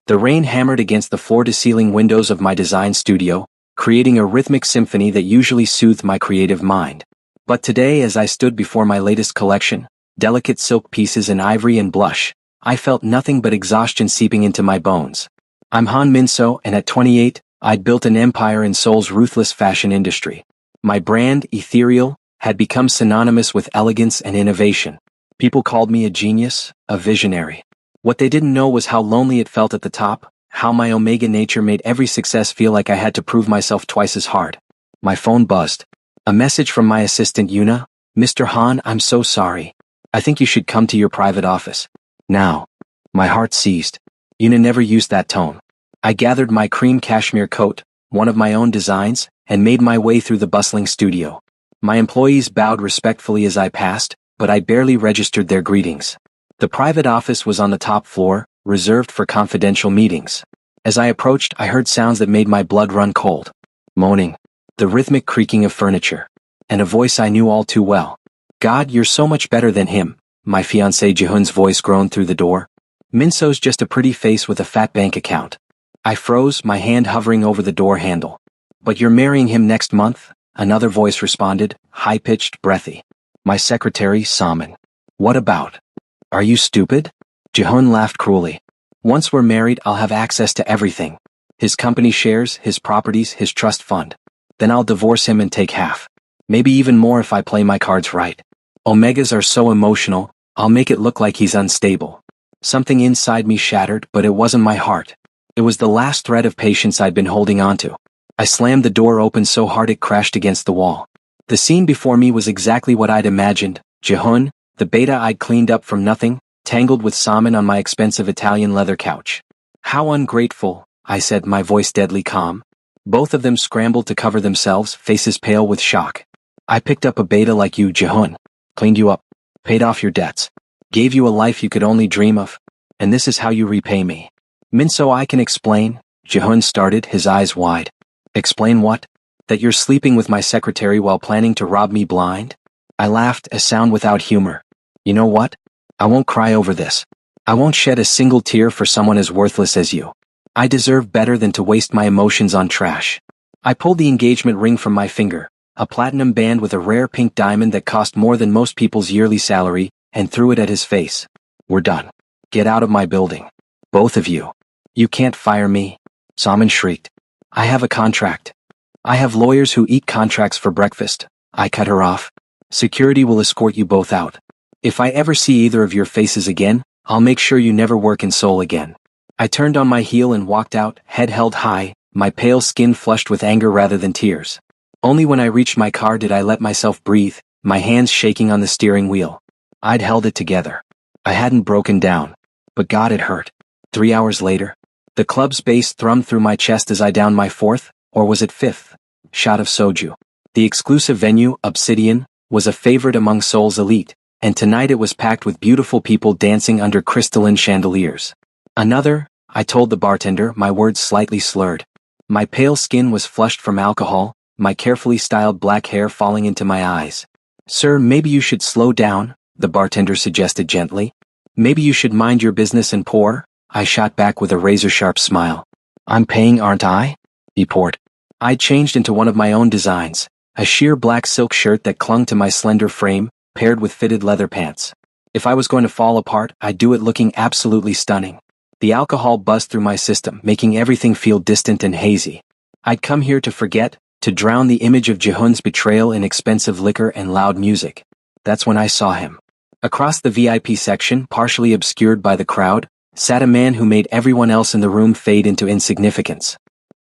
The rain hammered against the floor-to-ceiling windows of my design studio, creating a rhythmic symphony that usually soothed my creative mind. But today, as I stood before my latest collection, delicate silk pieces in ivory and blush, I felt nothing but exhaustion seeping into my bones. I'm Han Minso, and at 28, I'd built an empire in Seoul's ruthless fashion industry. My brand, ethereal, had become synonymous with elegance and innovation. People called me a genius, a visionary. What they didn't know was how lonely it felt at the top, how my omega nature made every success feel like I had to prove myself twice as hard. My phone buzzed. A message from my assistant Yuna. "Mr. Han, I'm so sorry. I think you should come to your private office. Now." My heart seized. Yuna never used that tone. I gathered my cream cashmere coat, one of my own designs, and made my way through the bustling studio. My employees bowed respectfully as I passed, but I barely registered their greetings. The private office was on the top floor, reserved for confidential meetings. As I approached, I heard sounds that made my blood run cold. Moaning, the rhythmic creaking of furniture, and a voice I knew all too well. "God, you're so much better than him," my fiancée Jihun's voice groaned through the door. "Minso's just a pretty face with a fat bank account." I froze, my hand hovering over the door handle. "But you're marrying him next month?" Another voice responded, high-pitched, breathy. "My secretary, Salman. What about? Are you stupid?" Jihun laughed cruelly. "Once we're married, I'll have access to everything. His company shares, his properties, his trust fund. Then I'll divorce him and take half. Maybe even more if I play my cards right. Omegas are so emotional, I'll make it look like he's unstable." Something inside me shattered, but it wasn't my heart. It was the last thread of patience I'd been holding onto. I slammed the door open so hard it crashed against the wall. The scene before me was exactly what I'd imagined. Jihun, the beta I'd cleaned up from nothing, tangled with Salman on my expensive Italian leather couch. "How ungrateful," I said, my voice deadly calm. Both of them scrambled to cover themselves, faces pale with shock. "I picked up a beta like you, Jihun. Cleaned you up. Paid off your debts. Gave you a life you could only dream of. And this is how you repay me." "Minso, I can explain," Jihun started, his eyes wide. "Explain what? That you're sleeping with my secretary while planning to rob me blind?" I laughed, a sound without humor. "You know what? I won't cry over this. I won't shed a single tear for someone as worthless as you. I deserve better than to waste my emotions on trash." I pulled the engagement ring from my finger, a platinum band with a rare pink diamond that cost more than most people's yearly salary, and threw it at his face. "We're done. Get out of my building. Both of you. You can't fire me." Salman shrieked. "I have a contract. I have lawyers who eat contracts for breakfast." I cut her off. "Security will escort you both out. If I ever see either of your faces again, I'll make sure you never work in Seoul again." I turned on my heel and walked out, head held high, my pale skin flushed with anger rather than tears. Only when I reached my car did I let myself breathe, my hands shaking on the steering wheel. I'd held it together. I hadn't broken down. But God, it hurt. 3 hours later, the club's bass thrummed through my chest as I downed my fourth, or was it fifth, shot of soju. The exclusive venue, Obsidian, was a favorite among Seoul's elite, and tonight it was packed with beautiful people dancing under crystalline chandeliers. "Another," I told the bartender, my words slightly slurred. My pale skin was flushed from alcohol, my carefully styled black hair falling into my eyes. "Sir, maybe you should slow down," the bartender suggested gently. "Maybe you should mind your business and pour," I shot back with a razor-sharp smile. "I'm paying, aren't I?" he poured. I changed into one of my own designs, a sheer black silk shirt that clung to my slender frame, paired with fitted leather pants. If I was going to fall apart, I'd do it looking absolutely stunning. The alcohol buzzed through my system, making everything feel distant and hazy. I'd come here to forget, to drown the image of Jihun's betrayal in expensive liquor and loud music. That's when I saw him. Across the VIP section, partially obscured by the crowd, sat a man who made everyone else in the room fade into insignificance.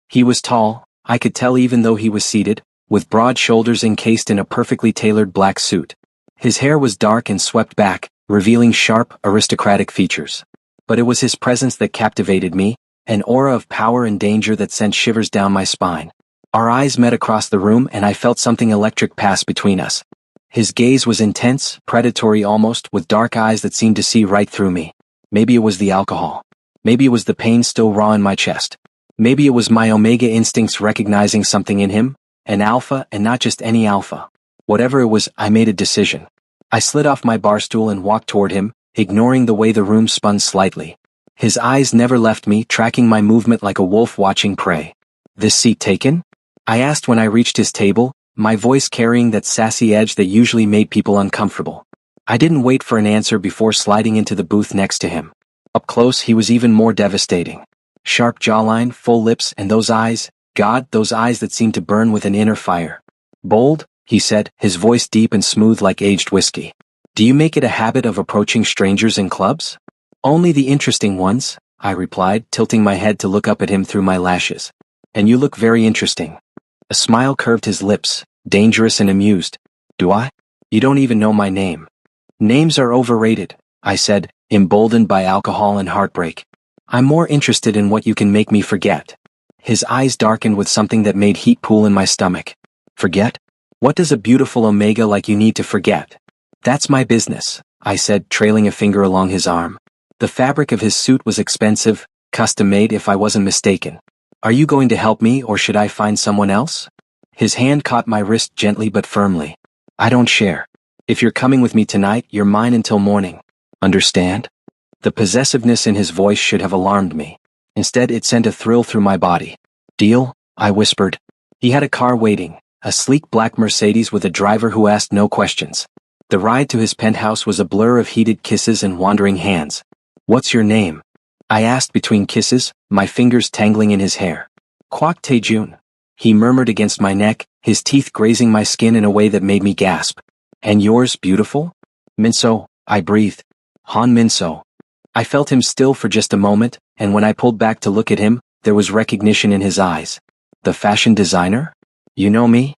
He was tall, I could tell even though he was seated, with broad shoulders encased in a perfectly tailored black suit. His hair was dark and swept back, revealing sharp, aristocratic features. But it was his presence that captivated me, an aura of power and danger that sent shivers down my spine. Our eyes met across the room and I felt something electric pass between us. His gaze was intense, predatory almost, with dark eyes that seemed to see right through me. Maybe it was the alcohol. Maybe it was the pain still raw in my chest. Maybe it was my omega instincts recognizing something in him, an alpha and not just any alpha. Whatever it was, I made a decision. I slid off my bar stool and walked toward him, ignoring the way the room spun slightly. His eyes never left me, tracking my movement like a wolf watching prey. "This seat taken?" I asked when I reached his table, my voice carrying that sassy edge that usually made people uncomfortable. I didn't wait for an answer before sliding into the booth next to him. Up close, he was even more devastating. Sharp jawline, full lips, and those eyes, God, those eyes that seemed to burn with an inner fire. "Bold," he said, his voice deep and smooth like aged whiskey. "Do you make it a habit of approaching strangers in clubs?" "Only the interesting ones," I replied, tilting my head to look up at him through my lashes. "And you look very interesting." A smile curved his lips, dangerous and amused. "Do I? You don't even know my name." "Names are overrated," I said, emboldened by alcohol and heartbreak. "I'm more interested in what you can make me forget." His eyes darkened with something that made heat pool in my stomach. "Forget? What does a beautiful Omega like you need to forget?" "That's my business," I said, trailing a finger along his arm. The fabric of his suit was expensive, custom-made if I wasn't mistaken. "Are you going to help me or should I find someone else?" His hand caught my wrist gently but firmly. "I don't share. If you're coming with me tonight, you're mine until morning. Understand?" The possessiveness in his voice should have alarmed me. Instead, it sent a thrill through my body. "Deal?" I whispered. He had a car waiting, a sleek black Mercedes with a driver who asked no questions. The ride to his penthouse was a blur of heated kisses and wandering hands. "What's your name?" I asked between kisses, my fingers tangling in his hair. "Kwok Taejun," he murmured against my neck, his teeth grazing my skin in a way that made me gasp. "And yours, beautiful?" "Minso," I breathed. "Han Minso." I felt him still for just a moment, and when I pulled back to look at him, there was recognition in his eyes. "The fashion designer? You know me?"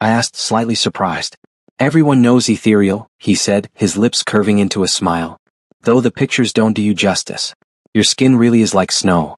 I asked, slightly surprised. "Everyone knows Ethereal," he said, his lips curving into a smile. "Though the pictures don't do you justice. Your skin really is like snow."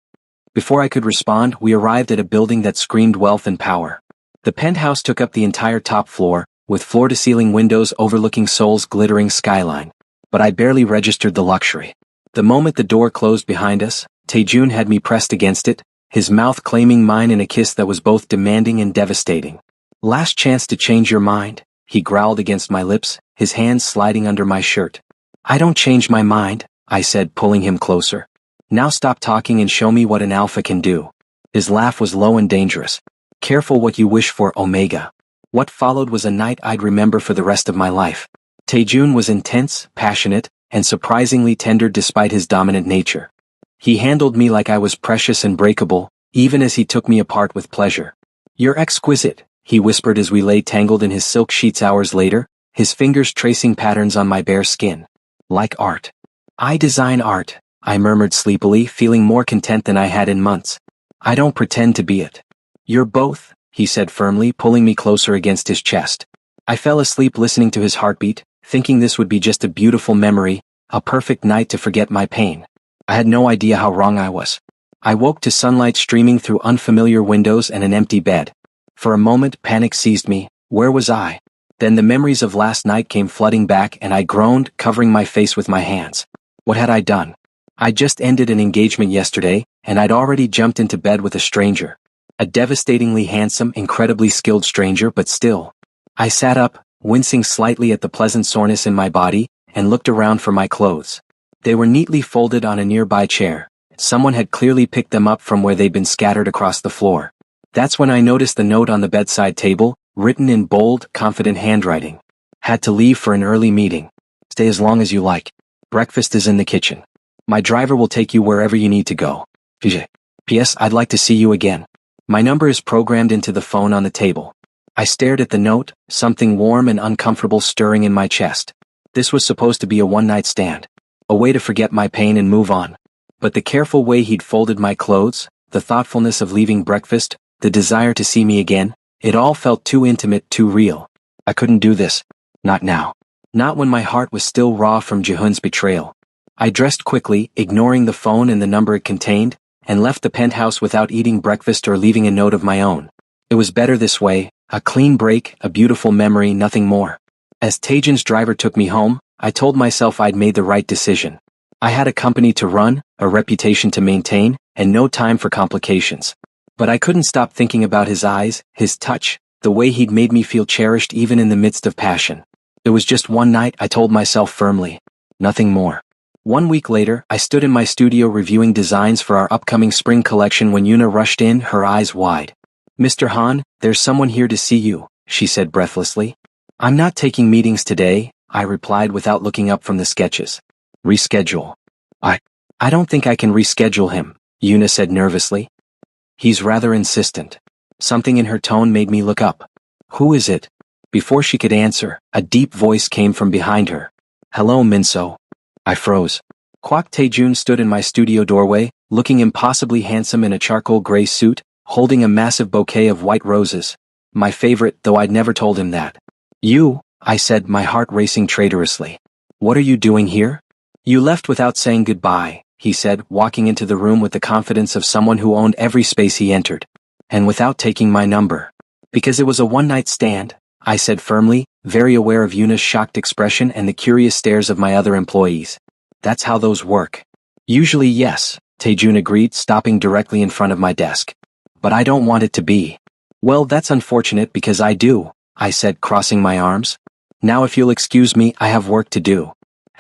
Before I could respond, we arrived at a building that screamed wealth and power. The penthouse took up the entire top floor, with floor-to-ceiling windows overlooking Seoul's glittering skyline. But I barely registered the luxury. The moment the door closed behind us, Taejun had me pressed against it, his mouth claiming mine in a kiss that was both demanding and devastating. "Last chance to change your mind," he growled against my lips, his hands sliding under my shirt. "I don't change my mind," I said, pulling him closer. "Now stop talking and show me what an alpha can do." His laugh was low and dangerous. "Careful what you wish for, Omega." What followed was a night I'd remember for the rest of my life. Taejun was intense, passionate, and surprisingly tender despite his dominant nature. He handled me like I was precious and breakable, even as he took me apart with pleasure. "You're exquisite," he whispered as we lay tangled in his silk sheets hours later, his fingers tracing patterns on my bare skin. "Like art." "I design art," I murmured sleepily, feeling more content than I had in months. "I don't pretend to be it." "You're both," he said firmly, pulling me closer against his chest. I fell asleep listening to his heartbeat, thinking this would be just a beautiful memory, a perfect night to forget my pain. I had no idea how wrong I was. I woke to sunlight streaming through unfamiliar windows and an empty bed. For a moment, panic seized me. Where was I? Then the memories of last night came flooding back and I groaned, covering my face with my hands. What had I done? I'd just ended an engagement yesterday, and I'd already jumped into bed with a stranger. A devastatingly handsome, incredibly skilled stranger, but still. I sat up, wincing slightly at the pleasant soreness in my body, and looked around for my clothes. They were neatly folded on a nearby chair. Someone had clearly picked them up from where they'd been scattered across the floor. That's when I noticed the note on the bedside table, written in bold, confident handwriting. "Had to leave for an early meeting. Stay as long as you like. Breakfast is in the kitchen. My driver will take you wherever you need to go. P.S. I'd like to see you again." My number is programmed into the phone on the table. I stared at the note, something warm and uncomfortable stirring in my chest. This was supposed to be a one-night stand. A way to forget my pain and move on. But the careful way he'd folded my clothes, the thoughtfulness of leaving breakfast, the desire to see me again, it all felt too intimate, too real. I couldn't do this. Not now. Not when my heart was still raw from Jihun's betrayal. I dressed quickly, ignoring the phone and the number it contained, and left the penthouse without eating breakfast or leaving a note of my own. It was better this way, a clean break, a beautiful memory, nothing more. As Taejun's driver took me home, I told myself I'd made the right decision. I had a company to run, a reputation to maintain, and no time for complications. But I couldn't stop thinking about his eyes, his touch, the way he'd made me feel cherished even in the midst of passion. It was just one night, I told myself firmly. Nothing more. 1 week later, I stood in my studio reviewing designs for our upcoming spring collection when Yuna rushed in, her eyes wide. "Mr. Han, there's someone here to see you," she said breathlessly. "I'm not taking meetings today," I replied without looking up from the sketches. "Reschedule." I don't think I can reschedule him," Yuna said nervously. "He's rather insistent." Something in her tone made me look up. "Who is it?" Before she could answer, a deep voice came from behind her. "Hello, Minso." I froze. Kwak Tae-jun stood in my studio doorway, looking impossibly handsome in a charcoal gray suit, holding a massive bouquet of white roses. My favorite, though I'd never told him that. "You," I said, my heart racing traitorously. "What are you doing here?" "You left without saying goodbye," he said, walking into the room with the confidence of someone who owned every space he entered. "And without taking my number." "Because it was a one-night stand," I said firmly, very aware of Yuna's shocked expression and the curious stares of my other employees. "That's how those work." "Usually yes," Tae-jun agreed, stopping directly in front of my desk. "But I don't want it to be." "Well, that's unfortunate because I do," I said, crossing my arms. "Now if you'll excuse me, I have work to do."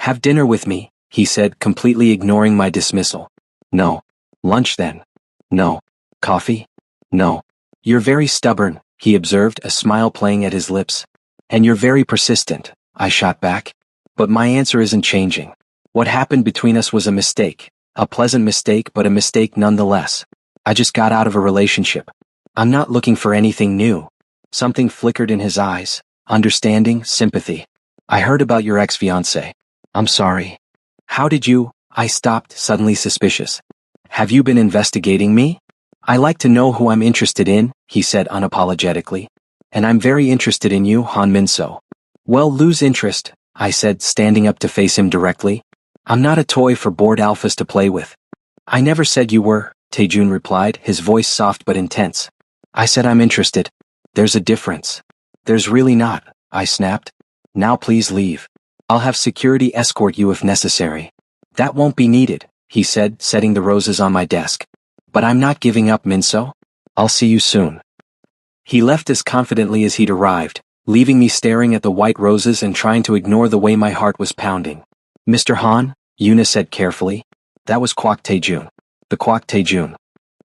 "Have dinner with me," he said, completely ignoring my dismissal. "No." "Lunch then." "No." "Coffee?" "No." "You're very stubborn," he observed, a smile playing at his lips. "And you're very persistent," I shot back. "But my answer isn't changing. What happened between us was a mistake. A pleasant mistake, but a mistake nonetheless. I just got out of a relationship. I'm not looking for anything new." Something flickered in his eyes. Understanding, sympathy. "I heard about your ex-fiancé. I'm sorry." "How did you?" I stopped, suddenly suspicious. "Have you been investigating me?" "I like to know who I'm interested in," he said unapologetically. "And I'm very interested in you, Han Minso." "Well, lose interest," I said, standing up to face him directly. "I'm not a toy for bored alphas to play with." "I never said you were," Tae-jun replied, his voice soft but intense. "I said I'm interested." "There's a difference." "There's really not," I snapped. "Now please leave. I'll have security escort you if necessary." "That won't be needed," he said, setting the roses on my desk. "But I'm not giving up, Minso. I'll see you soon." He left as confidently as he'd arrived, leaving me staring at the white roses and trying to ignore the way my heart was pounding. "Mr. Han," Yuna said carefully. That was Kwak Tae-jun. The Kwak Tae-jun.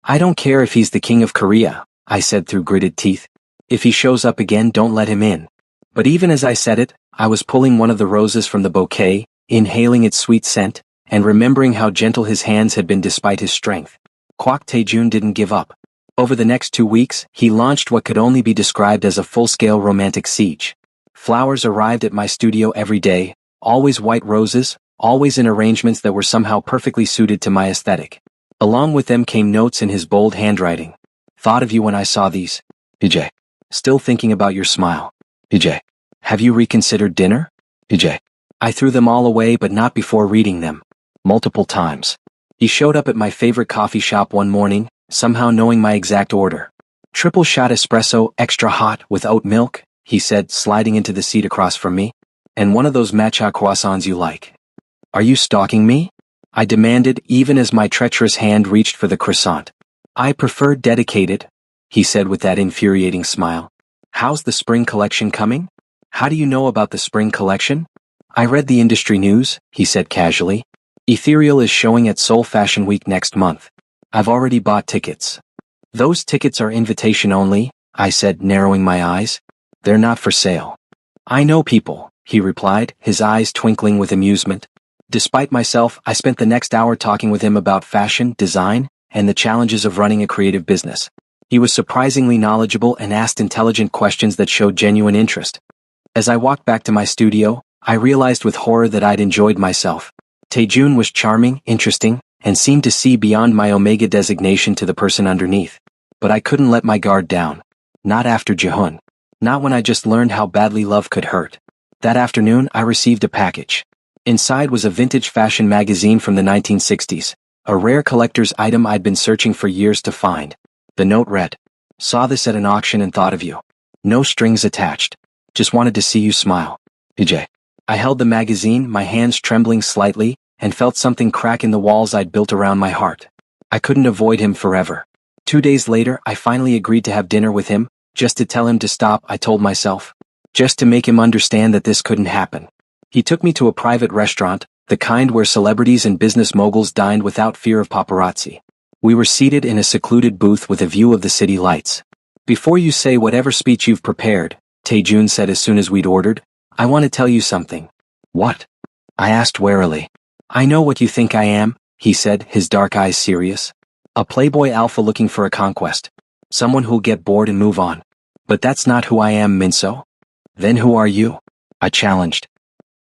"I don't care if he's the king of Korea," I said through gritted teeth. "If he shows up again, don't let him in." But even as I said it, I was pulling one of the roses from the bouquet, inhaling its sweet scent, and remembering how gentle his hands had been despite his strength. Kwak Tae-jun didn't give up. Over the next 2 weeks, he launched what could only be described as a full-scale romantic siege. Flowers arrived at my studio every day, always white roses, always in arrangements that were somehow perfectly suited to my aesthetic. Along with them came notes in his bold handwriting. "Thought of you when I saw these. PJ. Still thinking about your smile. PJ. Have you reconsidered dinner? PJ. I threw them all away but not before reading them. Multiple times." He showed up at my favorite coffee shop one morning, somehow knowing my exact order. "Triple shot espresso, extra hot, with oat milk," he said, sliding into the seat across from me. "And one of those matcha croissants you like." "Are you stalking me?" I demanded, even as my treacherous hand reached for the croissant. "I prefer dedicated," he said with that infuriating smile. "How's the spring collection coming?" "How do you know about the spring collection?" "I read the industry news," he said casually. "Ethereal is showing at Seoul Fashion Week next month. I've already bought tickets." "Those tickets are invitation only," I said, narrowing my eyes. "They're not for sale." "I know people," he replied, his eyes twinkling with amusement. Despite myself, I spent the next hour talking with him about fashion, design, and the challenges of running a creative business. He was surprisingly knowledgeable and asked intelligent questions that showed genuine interest. As I walked back to my studio, I realized with horror that I'd enjoyed myself. Tae-jun was charming, interesting, and seemed to see beyond my Omega designation to the person underneath. But I couldn't let my guard down. Not after Jihun. Not when I just learned how badly love could hurt. That afternoon, I received a package. Inside was a vintage fashion magazine from the 1960s, a rare collector's item I'd been searching for years to find. The note read, "Saw this at an auction and thought of you. No strings attached. Just wanted to see you smile. PJ." I held the magazine, my hands trembling slightly, and felt something crack in the walls I'd built around my heart. I couldn't avoid him forever. 2 days later, I finally agreed to have dinner with him, just to tell him to stop, I told myself. Just to make him understand that this couldn't happen. He took me to a private restaurant, the kind where celebrities and business moguls dined without fear of paparazzi. We were seated in a secluded booth with a view of the city lights. "Before you say whatever speech you've prepared," Taejun said as soon as we'd ordered, "I want to tell you something." "What?" I asked warily. "I know what you think I am," he said, his dark eyes serious. "A playboy alpha looking for a conquest. Someone who'll get bored and move on. But that's not who I am, Minso." "Then who are you?" I challenged.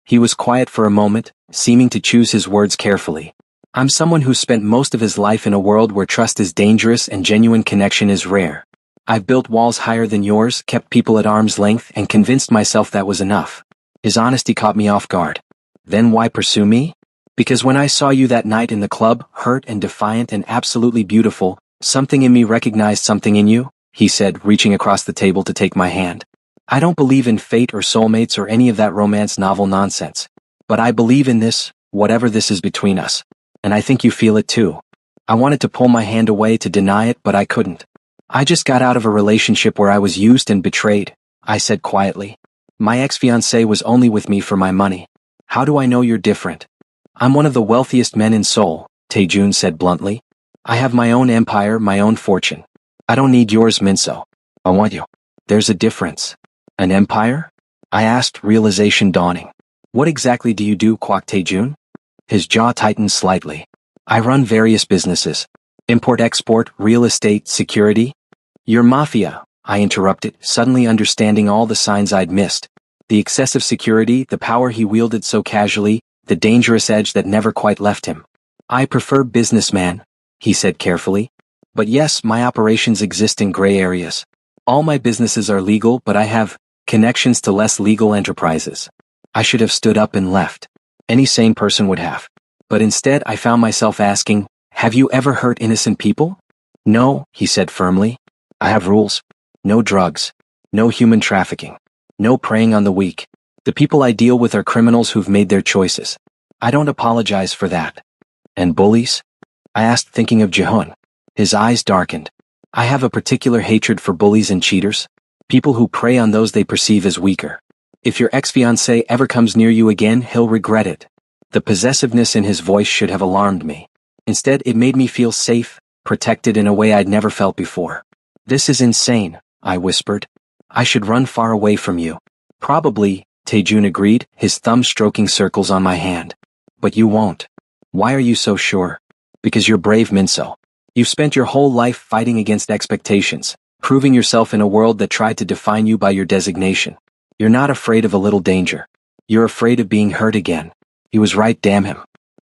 He was quiet for a moment, seeming to choose his words carefully. "I'm someone who's spent most of his life in a world where trust is dangerous and genuine connection is rare. I've built walls higher than yours, kept people at arm's length, and convinced myself that was enough." His honesty caught me off guard. "Then why pursue me?" "Because when I saw you that night in the club, hurt and defiant and absolutely beautiful, something in me recognized something in you," he said, reaching across the table to take my hand. "I don't believe in fate or soulmates or any of that romance novel nonsense. But I believe in this, whatever this is between us. And I think you feel it too." I wanted to pull my hand away to deny it, but I couldn't. "I just got out of a relationship where I was used and betrayed," I said quietly. "My ex-fiancé was only with me for my money. How do I know you're different?" "I'm one of the wealthiest men in Seoul," Taejun said bluntly. "I have my own empire, my own fortune. I don't need yours, Minso. I want you." "There's a difference." "An empire?" I asked, realization dawning. "What exactly do you do, Kwak Taejun?" His jaw tightened slightly. "I run various businesses. Import-export, real estate, security." "You're Mafia," I interrupted, suddenly understanding all the signs I'd missed. The excessive security, the power he wielded so casually, the dangerous edge that never quite left him. "I prefer businessman," he said carefully. "But yes, my operations exist in gray areas. All my businesses are legal, but I have connections to less legal enterprises." I should have stood up and left. Any sane person would have. But instead I found myself asking, "Have you ever hurt innocent people?" "No," he said firmly. "I have rules. No drugs. No human trafficking. No preying on the weak. The people I deal with are criminals who've made their choices. I don't apologize for that." "And bullies?" I asked, thinking of Jihun. His eyes darkened. "I have a particular hatred for bullies and cheaters. People who prey on those they perceive as weaker. If your ex-fiancé ever comes near you again, he'll regret it." The possessiveness in his voice should have alarmed me. Instead, it made me feel safe, protected in a way I'd never felt before. "This is insane," I whispered. "I should run far away from you." "Probably," Taejun agreed, his thumb stroking circles on my hand. "But you won't." "Why are you so sure?" "Because you're brave, Minso. You've spent your whole life fighting against expectations, proving yourself in a world that tried to define you by your designation. You're not afraid of a little danger. You're afraid of being hurt again." He was right, damn him.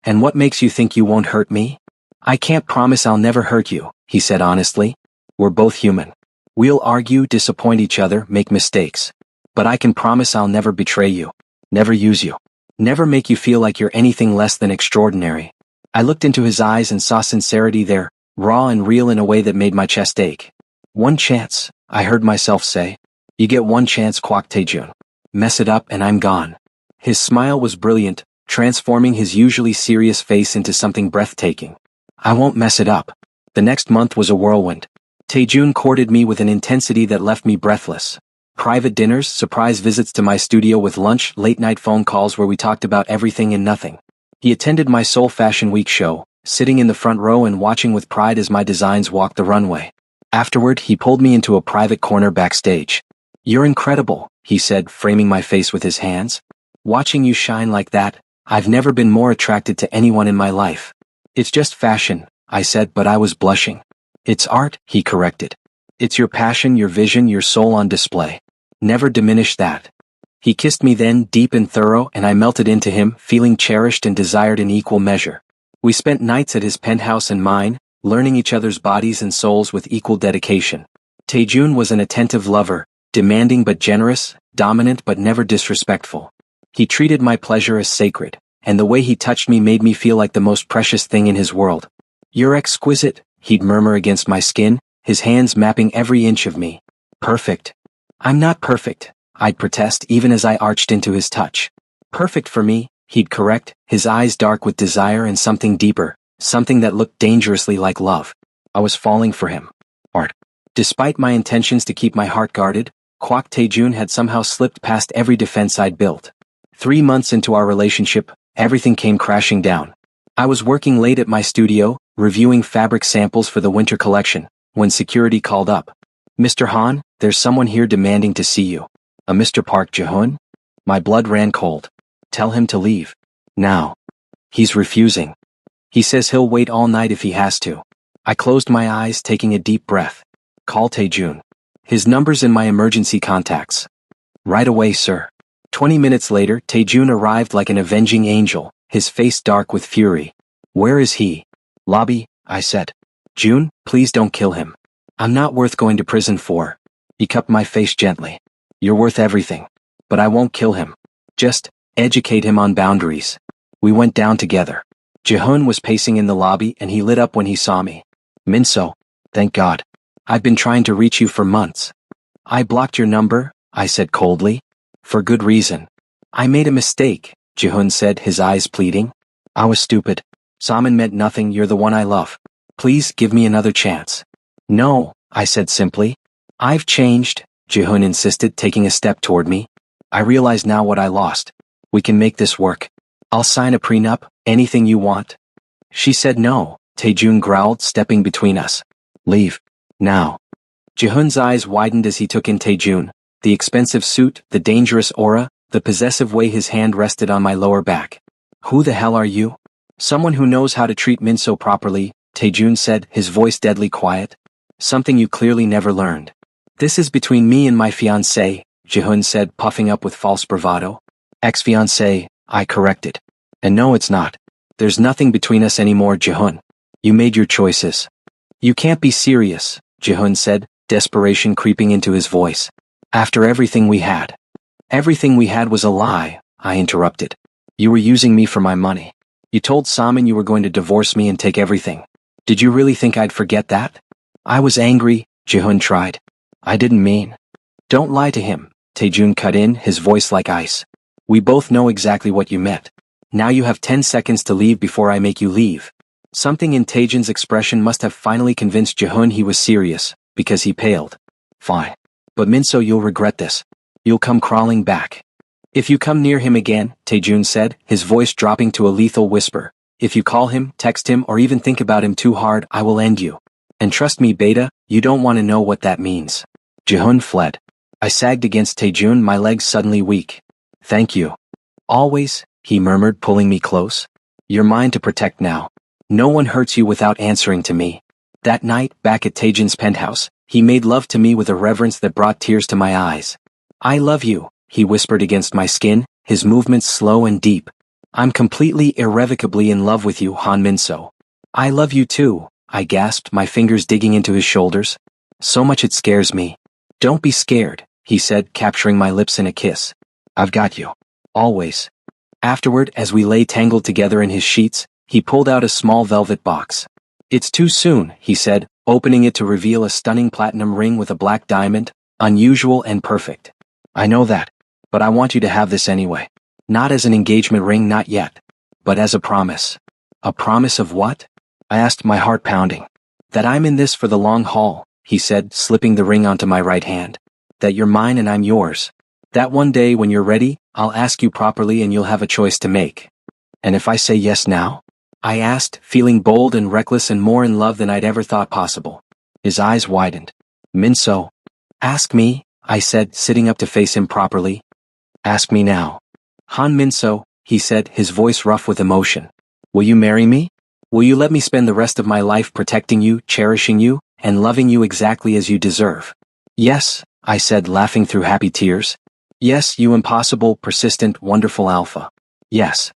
"And what makes you think you won't hurt me?" "I can't promise I'll never hurt you," he said honestly. "We're both human. We'll argue, disappoint each other, make mistakes. But I can promise I'll never betray you. Never use you. Never make you feel like you're anything less than extraordinary." I looked into his eyes and saw sincerity there, raw and real in a way that made my chest ache. "One chance," I heard myself say. "You get one chance, Kwak Taejun. Mess it up and I'm gone." His smile was brilliant, transforming his usually serious face into something breathtaking. "I won't mess it up." The next month was a whirlwind. Taejun courted me with an intensity that left me breathless. Private dinners, surprise visits to my studio with lunch, late-night phone calls where we talked about everything and nothing. He attended my Seoul Fashion Week show, sitting in the front row and watching with pride as my designs walked the runway. Afterward, he pulled me into a private corner backstage. "You're incredible," he said, framing my face with his hands. "Watching you shine like that, I've never been more attracted to anyone in my life." "It's just fashion," I said, but I was blushing. "It's art," he corrected. "It's your passion, your vision, your soul on display. Never diminish that." He kissed me then, deep and thorough, and I melted into him, feeling cherished and desired in equal measure. We spent nights at his penthouse and mine, learning each other's bodies and souls with equal dedication. Taejun was an attentive lover, demanding but generous, dominant but never disrespectful. He treated my pleasure as sacred, and the way he touched me made me feel like the most precious thing in his world. "You're exquisite," he'd murmur against my skin, his hands mapping every inch of me. "Perfect." "I'm not perfect," I'd protest even as I arched into his touch. "Perfect for me," he'd correct, his eyes dark with desire and something deeper, something that looked dangerously like love. I was falling for him. Art. Despite my intentions to keep my heart guarded, Kwak Taejun had somehow slipped past every defense I'd built. 3 months into our relationship, everything came crashing down. I was working late at my studio, reviewing fabric samples for the winter collection, when security called up. Mr. Han, there's someone here demanding to see you. A Mr. Park Ji-hoon? My blood ran cold. Tell him to leave. Now. He's refusing. He says he'll wait all night if he has to. I closed my eyes, taking a deep breath. Call Taejun. His number's in my emergency contacts. Right away, sir. 20 minutes later, Taejun arrived like an avenging angel, his face dark with fury. Where is he? Lobby, I said. June, please don't kill him. I'm not worth going to prison for. He cupped my face gently. You're worth everything. But I won't kill him. Just educate him on boundaries. We went down together. Ji-hoon was pacing in the lobby and he lit up when he saw me. Minso, thank God. I've been trying to reach you for months. I blocked your number, I said coldly. For good reason. I made a mistake, Ji-hoon said, his eyes pleading. I was stupid. Saman meant nothing, you're the one I love. Please give me another chance. No, I said simply. I've changed, Ji-hoon insisted, taking a step toward me. I realize now what I lost. We can make this work. I'll sign a prenup, anything you want. She said no, Taejun growled, stepping between us. Leave. Now. Ji-hoon's eyes widened as he took in Taejun, the expensive suit, the dangerous aura, the possessive way his hand rested on my lower back. Who the hell are you? Someone who knows how to treat Minso properly, Taejun said, his voice deadly quiet. Something you clearly never learned. This is between me and my fiancé, Ji-hoon said, puffing up with false bravado. Ex-fiancé, I corrected. And no, it's not. There's nothing between us anymore, Ji-hoon. You made your choices. You can't be serious, Ji-hoon said, desperation creeping into his voice. After everything we had. Everything we had was a lie, I interrupted. You were using me for my money. You told Saman you were going to divorce me and take everything. Did you really think I'd forget that? I was angry, Ji-hoon tried. I didn't mean. Don't lie to him, Taejun cut in, his voice like ice. We both know exactly what you meant. Now you have 10 seconds to leave before I make you leave. Something in Taejun's expression must have finally convinced Ji-hoon he was serious, because he paled. Fine. But Minso, you'll regret this. You'll come crawling back. If you come near him again, Taejun said, his voice dropping to a lethal whisper. If you call him, text him, or even think about him too hard, I will end you. And trust me, Beta, you don't want to know what that means. Ji-hoon fled. I sagged against Taejun, my legs suddenly weak. Thank you. Always, he murmured, pulling me close. You're mine to protect now. No one hurts you without answering to me. That night, back at Taejun's penthouse, he made love to me with a reverence that brought tears to my eyes. I love you, he whispered against my skin, his movements slow and deep. I'm completely, irrevocably in love with you, Han Minso. I love you too, I gasped, my fingers digging into his shoulders. So much it scares me. Don't be scared, he said, capturing my lips in a kiss. I've got you. Always. Afterward, as we lay tangled together in his sheets, he pulled out a small velvet box. It's too soon, he said, opening it to reveal a stunning platinum ring with a black diamond, unusual and perfect. I know that, but I want you to have this anyway. Not as an engagement ring, not yet, but as a promise. A promise of what? I asked, my heart pounding. That I'm in this for the long haul, he said, slipping the ring onto my right hand. That you're mine and I'm yours. That one day when you're ready, I'll ask you properly and you'll have a choice to make. And if I say yes now? I asked, feeling bold and reckless and more in love than I'd ever thought possible. His eyes widened. Minso. Ask me, I said, sitting up to face him properly. Ask me now. Han Minso, he said, his voice rough with emotion. Will you marry me? Will you let me spend the rest of my life protecting you, cherishing you, and loving you exactly as you deserve? Yes, I said, laughing through happy tears. Yes, you impossible, persistent, wonderful alpha. Yes.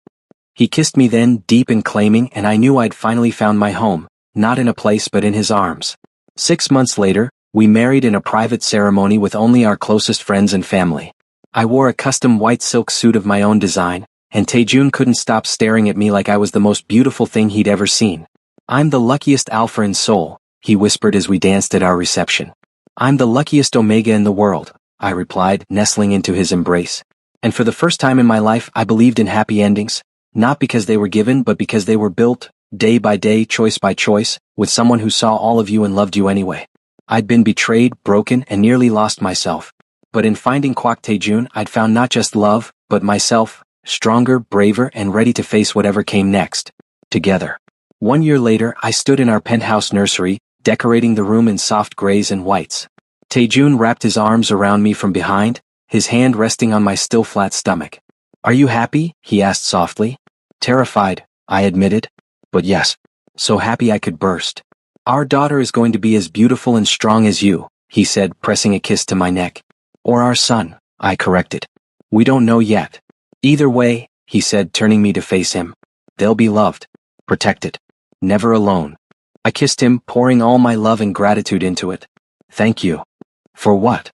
He kissed me then, deep and claiming, and I knew I'd finally found my home, not in a place but in his arms. 6 months later, we married in a private ceremony with only our closest friends and family. I wore a custom white silk suit of my own design, and Taejun couldn't stop staring at me like I was the most beautiful thing he'd ever seen. I'm the luckiest alpha in Seoul, he whispered as we danced at our reception. I'm the luckiest omega in the world, I replied, nestling into his embrace. And for the first time in my life I believed in happy endings, not because they were given but because they were built, day by day, choice by choice, with someone who saw all of you and loved you anyway. I'd been betrayed, broken, and nearly lost myself. But in finding Kwak Taejun, I'd found not just love, but myself, stronger, braver, and ready to face whatever came next. Together. 1 year later, I stood in our penthouse nursery, decorating the room in soft grays and whites. Taejun wrapped his arms around me from behind, his hand resting on my still flat stomach. "Are you happy?" he asked softly. "Terrified," I admitted. "But yes, so happy I could burst." "Our daughter is going to be as beautiful and strong as you," he said, pressing a kiss to my neck. "Or our son," I corrected. "We don't know yet. Either way," he said, turning me to face him, "they'll be loved, protected, never alone." I kissed him, pouring all my love and gratitude into it. "Thank you." "For what?"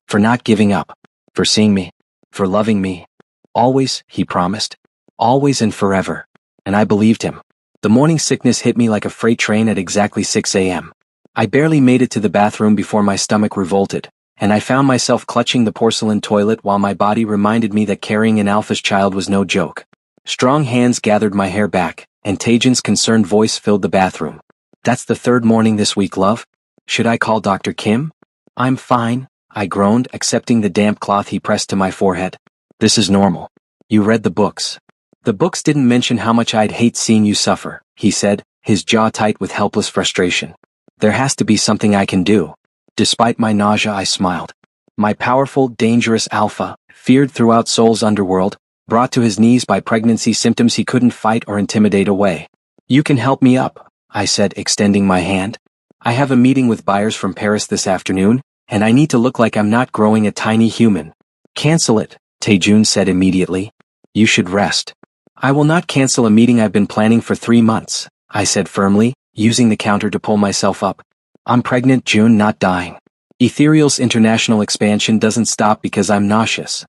"For not giving up. For seeing me. For loving me. Always," he promised. "Always and forever." And I believed him. The morning sickness hit me like a freight train at exactly 6 a.m. I barely made it to the bathroom before my stomach revolted, and I found myself clutching the porcelain toilet while my body reminded me that carrying an alpha's child was no joke. Strong hands gathered my hair back, and Taejun's concerned voice filled the bathroom. "That's the third morning this week, love. Should I call Dr. Kim?" "I'm fine," I groaned, accepting the damp cloth he pressed to my forehead. "This is normal. You read the books." "The books didn't mention how much I'd hate seeing you suffer," he said, his jaw tight with helpless frustration. "There has to be something I can do." Despite my nausea, I smiled. My powerful, dangerous alpha, feared throughout Seoul's underworld, brought to his knees by pregnancy symptoms he couldn't fight or intimidate away. "You can help me up," I said, extending my hand. "I have a meeting with buyers from Paris this afternoon, and I need to look like I'm not growing a tiny human." "Cancel it," Taejun said immediately. "You should rest." "I will not cancel a meeting I've been planning for 3 months, I said firmly, using the counter to pull myself up. "I'm pregnant, June, not dying. Ethereal's international expansion doesn't stop because I'm nauseous."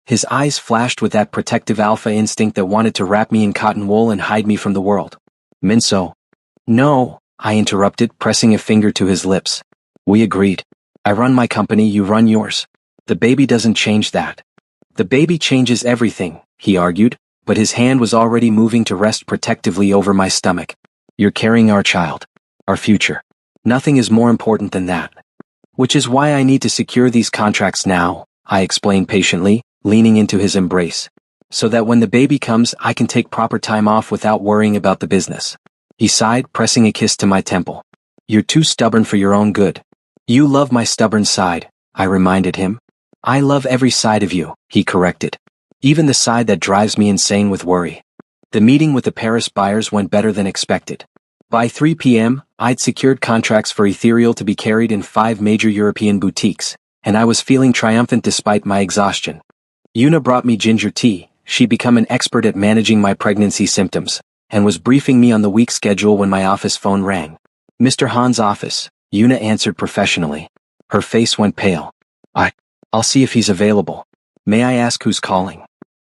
His eyes flashed with that protective alpha instinct that wanted to wrap me in cotton wool and hide me from the world. "Minso." "No," I interrupted, pressing a finger to his lips. "We agreed. I run my company, you run yours. The baby doesn't change that." "The baby changes everything," he argued, but his hand was already moving to rest protectively over my stomach. "You're carrying our child. Our future. Nothing is more important than that. Which is why I need to secure these contracts now," I explained patiently, leaning into his embrace. "So that when the baby comes, I can take proper time off without worrying about the business." He sighed, pressing a kiss to my temple. "You're too stubborn for your own good." "You love my stubborn side," I reminded him. "I love every side of you," he corrected. "Even the side that drives me insane with worry." The meeting with the Paris buyers went better than expected. By 3 p.m., I'd secured contracts for Ethereal to be carried in 5 major European boutiques, and I was feeling triumphant despite my exhaustion. Yuna brought me ginger tea. She'd become an expert at managing my pregnancy symptoms, and was briefing me on the week's schedule when my office phone rang. "Mr. Han's office," Yuna answered professionally. Her face went pale. I'll see if he's available. May I ask who's calling?"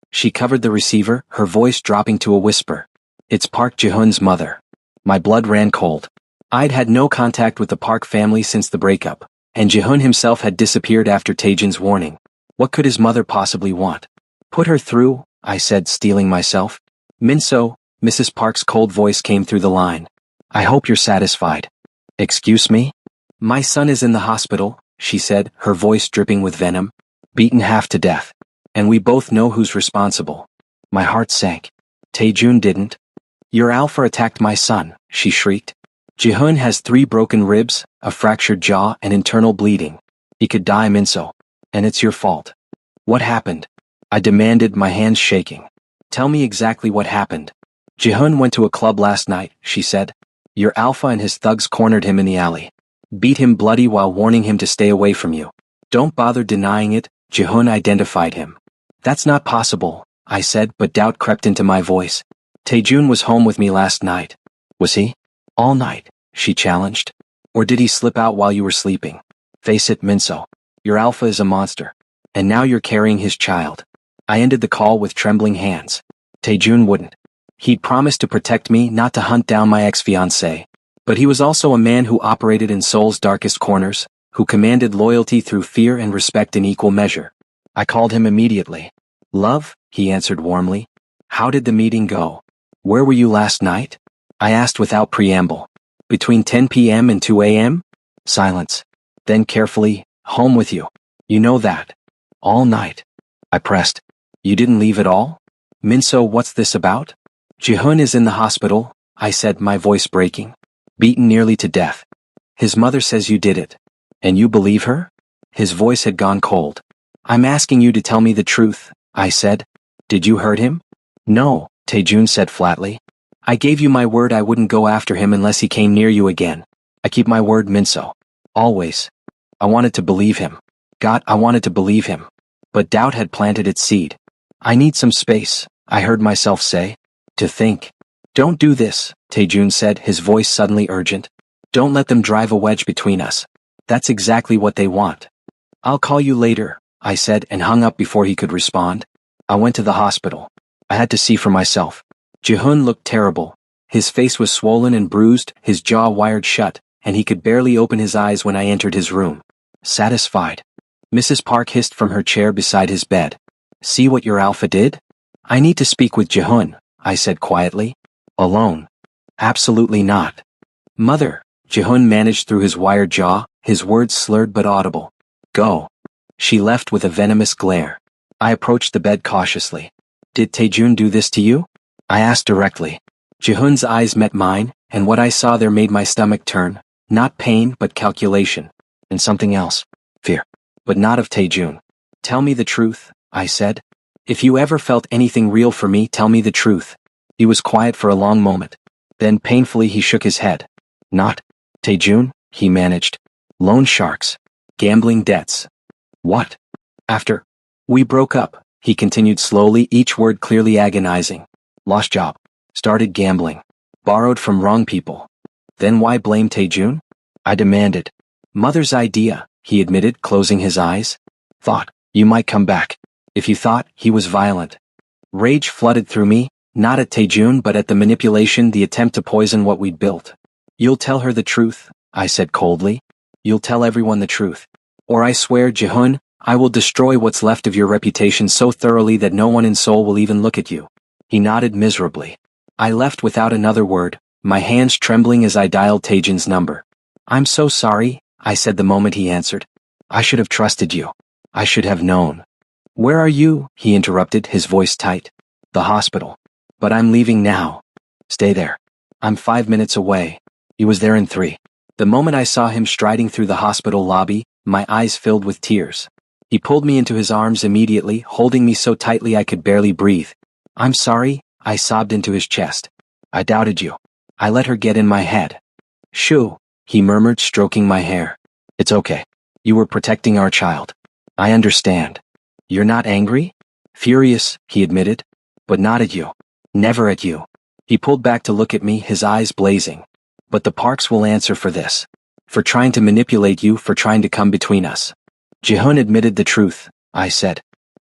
She covered the receiver, her voice dropping to a whisper. "It's Park Ji-hoon's mother." My blood ran cold. I'd had no contact with the Park family since the breakup, and Ji-hoon himself had disappeared after Taejun's warning. What could his mother possibly want? "Put her through," I said, steeling myself. "Minso," Mrs. Park's cold voice came through the line. "I hope you're satisfied." "Excuse me?" "My son is in the hospital," she said, her voice dripping with venom. "Beaten half to death. And we both know who's responsible." My heart sank. "Taejun didn't." "Your alpha attacked my son," she shrieked. "Ji-hoon has 3 broken ribs, a fractured jaw, and internal bleeding. He could die, Minso. And it's your fault." "What happened?" I demanded, my hands shaking. "Tell me exactly what happened." "Ji-hoon went to a club last night," she said. "Your alpha and his thugs cornered him in the alley. Beat him bloody while warning him to stay away from you. Don't bother denying it, Ji-hoon identified him." "That's not possible," I said, but doubt crept into my voice. "Taejun was home with me last night." "Was he?" "All night," she challenged. "Or did he slip out while you were sleeping? Face it, Minso. Your alpha is a monster. And now you're carrying his child." I ended the call with trembling hands. Taejun wouldn't. He'd promised to protect me, not to hunt down my ex-fiancée. But he was also a man who operated in Seoul's darkest corners, who commanded loyalty through fear and respect in equal measure. I called him immediately. "Love," he answered warmly. "How did the meeting go? Where were you last night?" I asked without preamble. "Between 10 p.m. and 2 a.m.? Silence. Then carefully, "Home with you. You know that." "All night." I pressed. "You didn't leave at all?" Minso, what's this about? Jihun is in the hospital, I said, my voice breaking. Beaten nearly to death. His mother says you did it. And you believe her? His voice had gone cold. I'm asking you to tell me the truth, I said. Did you hurt him? No, Taejun said flatly. I gave you my word I wouldn't go after him unless he came near you again. I keep my word, Minso. Always. I wanted to believe him. God, I wanted to believe him. But doubt had planted its seed. I need some space, I heard myself say. To think. Don't do this, Taejun said, his voice suddenly urgent. Don't let them drive a wedge between us. That's exactly what they want. I'll call you later, I said, and hung up before he could respond. I went to the hospital. I had to see for myself. Jihun looked terrible. His face was swollen and bruised, his jaw wired shut, and he could barely open his eyes when I entered his room. Satisfied. Mrs. Park hissed from her chair beside his bed. See what your alpha did? I need to speak with Jihun, I said quietly. Alone? Absolutely not. Mother, Jihun managed through his wired jaw, his words slurred but audible. Go. She left with a venomous glare. I approached the bed cautiously. Did Taejun do this to you? I asked directly. Jihun's eyes met mine, and what I saw there made my stomach turn. Not pain, but calculation. And something else. Fear. But not of Taejun. Tell me the truth, I said. If you ever felt anything real for me, tell me the truth. He was quiet for a long moment. Then painfully he shook his head. Not Taejun, he managed. Loan sharks. Gambling debts. What? After we broke up, he continued slowly, each word clearly agonizing. Lost job. Started gambling. Borrowed from wrong people. Then why blame Taejun? I demanded. Mother's idea, he admitted, closing his eyes. Thought, you might come back. If you thought he was violent. Rage flooded through me, not at Taejun but at the manipulation, the attempt to poison what we'd built. You'll tell her the truth, I said coldly. You'll tell everyone the truth. Or I swear, Jihun, I will destroy what's left of your reputation so thoroughly that no one in Seoul will even look at you. He nodded miserably. I left without another word, my hands trembling as I dialed Taejun's number. I'm so sorry, I said the moment he answered. I should have trusted you. I should have known. Where are you? He interrupted, his voice tight. The hospital. But I'm leaving now. Stay there. I'm 5 minutes away. He was there in 3. The moment I saw him striding through the hospital lobby, my eyes filled with tears. He pulled me into his arms immediately, holding me so tightly I could barely breathe. I'm sorry, I sobbed into his chest. I doubted you. I let her get in my head. Shoo, he murmured, stroking my hair. It's okay. You were protecting our child. I understand. You're not angry? Furious, he admitted. But not at you. Never at you. He pulled back to look at me, his eyes blazing. But the Parks will answer for this. For trying to manipulate you, for trying to come between us. Jihun admitted the truth, I said.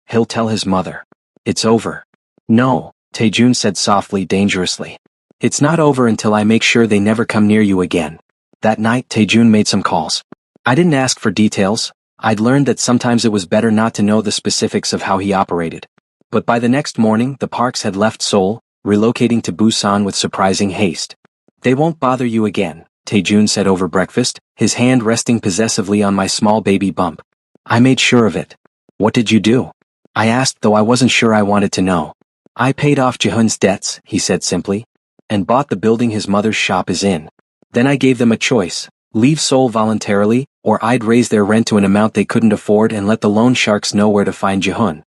He'll tell his mother. It's over. No, Taejun said softly, dangerously. It's not over until I make sure they never come near you again. That night, Taejun made some calls. I didn't ask for details. I'd learned that sometimes it was better not to know the specifics of how he operated. But by the next morning, the Parks had left Seoul, relocating to Busan with surprising haste. They won't bother you again, Taejun said over breakfast, his hand resting possessively on my small baby bump. I made sure of it. What did you do? I asked, though I wasn't sure I wanted to know. I paid off Jihun's debts, he said simply, and bought the building his mother's shop is in. Then I gave them a choice, leave Seoul voluntarily, or I'd raise their rent to an amount they couldn't afford and let the loan sharks know where to find Jihun.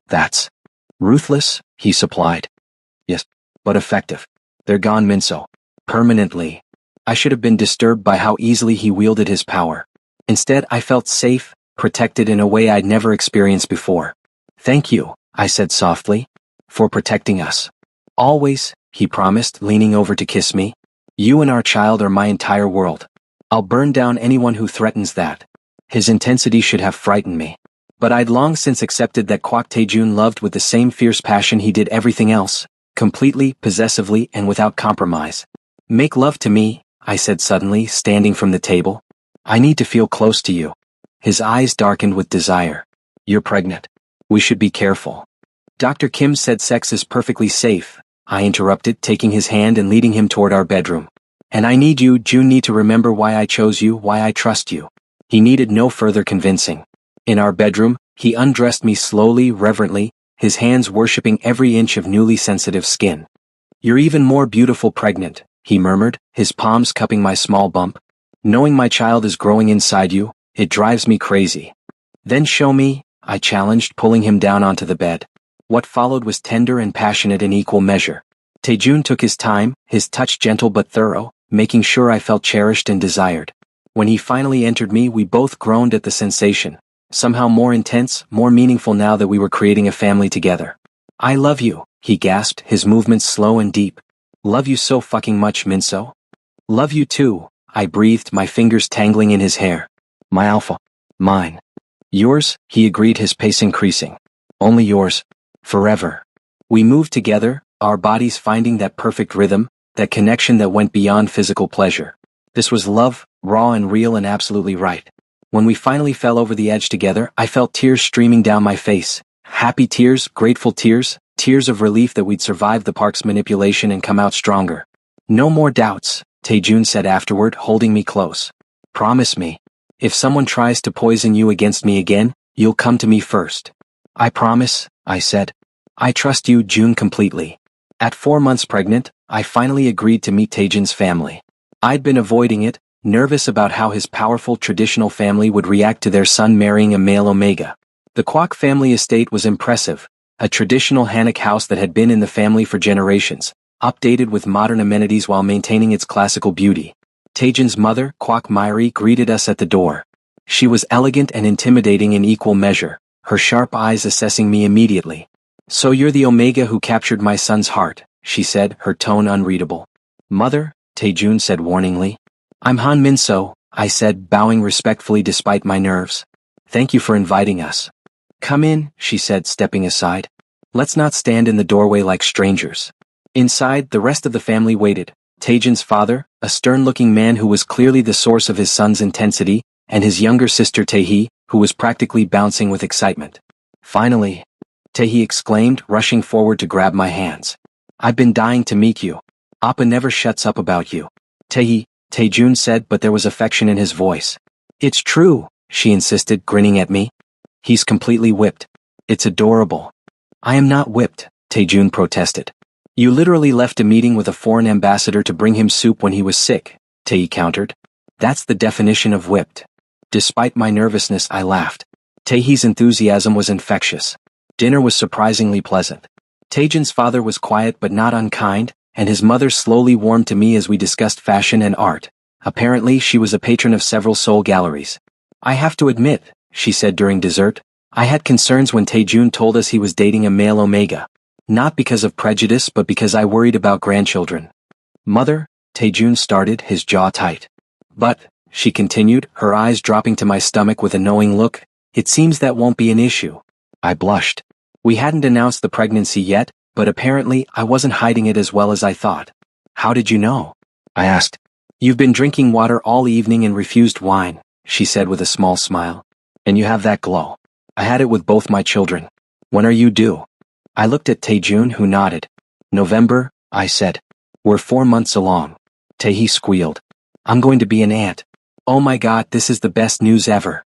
That's ruthless, he supplied. Yes, but effective. They're gone, Minso. Permanently. I should have been disturbed by how easily he wielded his power. Instead, I felt safe, protected in a way I'd never experienced before. Thank you, I said softly, for protecting us. Always, he promised, leaning over to kiss me. You and our child are my entire world. I'll burn down anyone who threatens that. His intensity should have frightened me. But I'd long since accepted that Kwak Taejun loved with the same fierce passion he did everything else, completely, possessively, and without compromise. Make love to me, I said suddenly, standing from the table. I need to feel close to you. His eyes darkened with desire. You're pregnant. We should be careful. Dr. Kim said sex is perfectly safe, I interrupted, taking his hand and leading him toward our bedroom. And I need you, June, need to remember why I chose you, why I trust you. He needed no further convincing. In our bedroom, he undressed me slowly, reverently, his hands worshipping every inch of newly sensitive skin. "You're even more beautiful pregnant," he murmured, his palms cupping my small bump. "Knowing my child is growing inside you, it drives me crazy." "Then show me," I challenged, pulling him down onto the bed. What followed was tender and passionate in equal measure. Taejun took his time, his touch gentle but thorough, making sure I felt cherished and desired. When he finally entered me, we both groaned at the sensation, somehow more intense, more meaningful now that we were creating a family together. "I love you," he gasped, his movements slow and deep. "Love you so fucking much, Minso." "Love you too," I breathed, my fingers tangling in his hair. "My alpha. Mine. Yours," he agreed, his pace increasing. "Only yours. Forever." We moved together, our bodies finding that perfect rhythm, that connection that went beyond physical pleasure. This was love, raw and real and absolutely right. When we finally fell over the edge together, I felt tears streaming down my face. Happy tears, grateful tears, tears of relief that we'd survived the park's manipulation and come out stronger. "No more doubts," Taejun said afterward, holding me close. "Promise me. If someone tries to poison you against me again, you'll come to me first." "I promise," I said. "I trust you, June, completely." At 4 months pregnant, I finally agreed to meet Taejun's family. I'd been avoiding it, nervous about how his powerful traditional family would react to their son marrying a male Omega. The Kwok family estate was impressive, a traditional Hanok house that had been in the family for generations, updated with modern amenities while maintaining its classical beauty. Taejun's mother, Kwok Myri, greeted us at the door. She was elegant and intimidating in equal measure, her sharp eyes assessing me immediately. "So you're the Omega who captured my son's heart," she said, her tone unreadable. "Mother," Taejun said warningly. "I'm Han Minso," I said, bowing respectfully despite my nerves. "Thank you for inviting us." "Come in," she said, stepping aside. "Let's not stand in the doorway like strangers." Inside, the rest of the family waited. Taejun's father, a stern-looking man who was clearly the source of his son's intensity, and his younger sister Tae-hee, who was practically bouncing with excitement. "Finally," Tae-hee exclaimed, rushing forward to grab my hands. "I've been dying to meet you. Appa never shuts up about you." "Tae-hee," Taejun said, but there was affection in his voice. "It's true," she insisted, grinning at me. "He's completely whipped. It's adorable." "I am not whipped," Taejun protested. "You literally left a meeting with a foreign ambassador to bring him soup when he was sick," Tae countered. "That's the definition of whipped." Despite my nervousness, I laughed. Taehee's enthusiasm was infectious. Dinner was surprisingly pleasant. Taejun's father was quiet but not unkind, and his mother slowly warmed to me as we discussed fashion and art. Apparently, she was a patron of several Seoul galleries. "I have to admit," she said during dessert, "I had concerns when Taejun told us he was dating a male Omega. Not because of prejudice but because I worried about grandchildren." "Mother," Taejun started, his jaw tight. "But," she continued, her eyes dropping to my stomach with a knowing look, "it seems that won't be an issue." I blushed. We hadn't announced the pregnancy yet, but apparently I wasn't hiding it as well as I thought. "How did you know?" I asked. "You've been drinking water all evening and refused wine," she said with a small smile. "And you have that glow. I had it with both my children. When are you due?" I looked at Taejun, who nodded. "November," I said. "We're 4 months along." Tae squealed. "I'm going to be an aunt. Oh my god, this is the best news ever."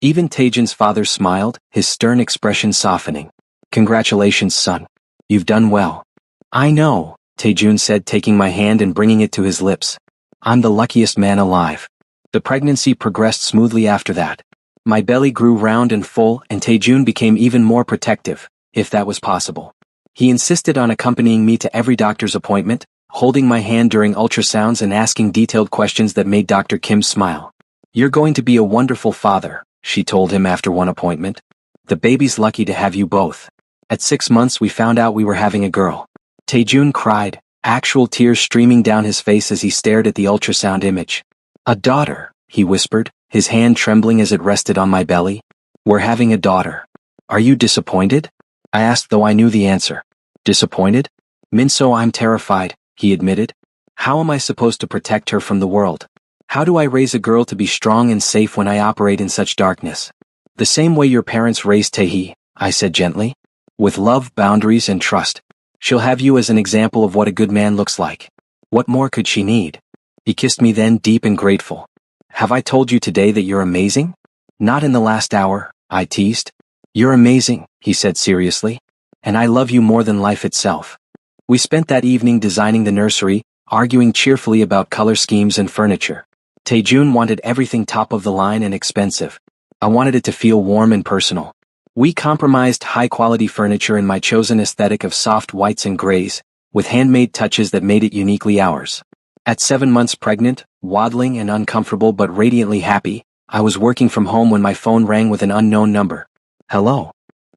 Even Taejun's father smiled, his stern expression softening. "Congratulations, son. You've done well." "I know," Taejun said, taking my hand and bringing it to his lips. "I'm the luckiest man alive." The pregnancy progressed smoothly after that. My belly grew round and full, and Taejun became even more protective, if that was possible. He insisted on accompanying me to every doctor's appointment, holding my hand during ultrasounds and asking detailed questions that made Dr. Kim smile. "You're going to be a wonderful father," she told him after one appointment. "The baby's lucky to have you both." At 6 months we found out we were having a girl. Taejun cried, actual tears streaming down his face as he stared at the ultrasound image. "A daughter," he whispered, his hand trembling as it rested on my belly. "We're having a daughter. Are you disappointed?" I asked, though I knew the answer. "Disappointed? Minso, I'm terrified," he admitted. "How am I supposed to protect her from the world? How do I raise a girl to be strong and safe when I operate in such darkness?" "The same way your parents raised Tae-hee," I said gently. "With love, boundaries, and trust. She'll have you as an example of what a good man looks like. What more could she need?" He kissed me then, deep and grateful. "Have I told you today that you're amazing?" "Not in the last hour," I teased. "You're amazing," he said seriously. and I love you more than life itself. We spent that evening designing the nursery, arguing cheerfully about color schemes and furniture. Taejun wanted everything top of the line and expensive. I wanted it to feel warm and personal. We compromised high-quality furniture in my chosen aesthetic of soft whites and grays, with handmade touches that made it uniquely ours. At 7 months pregnant, waddling and uncomfortable but radiantly happy, I was working from home when my phone rang with an unknown number. Hello?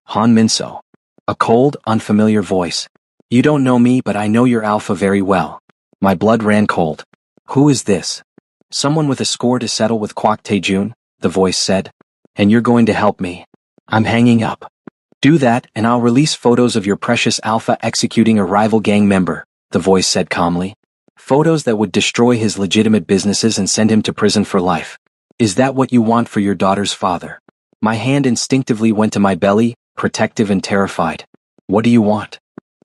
Han Minso. A cold, unfamiliar voice. You don't know me, but I know your alpha very well. My blood ran cold. Who is this? Someone with a score to settle with Kwak Taejun, the voice said. And you're going to help me. I'm hanging up. Do that, and I'll release photos of your precious alpha executing a rival gang member, the voice said calmly. Photos that would destroy his legitimate businesses and send him to prison for life. Is that what you want for your daughter's father? My hand instinctively went to my belly, protective and terrified. What do you want?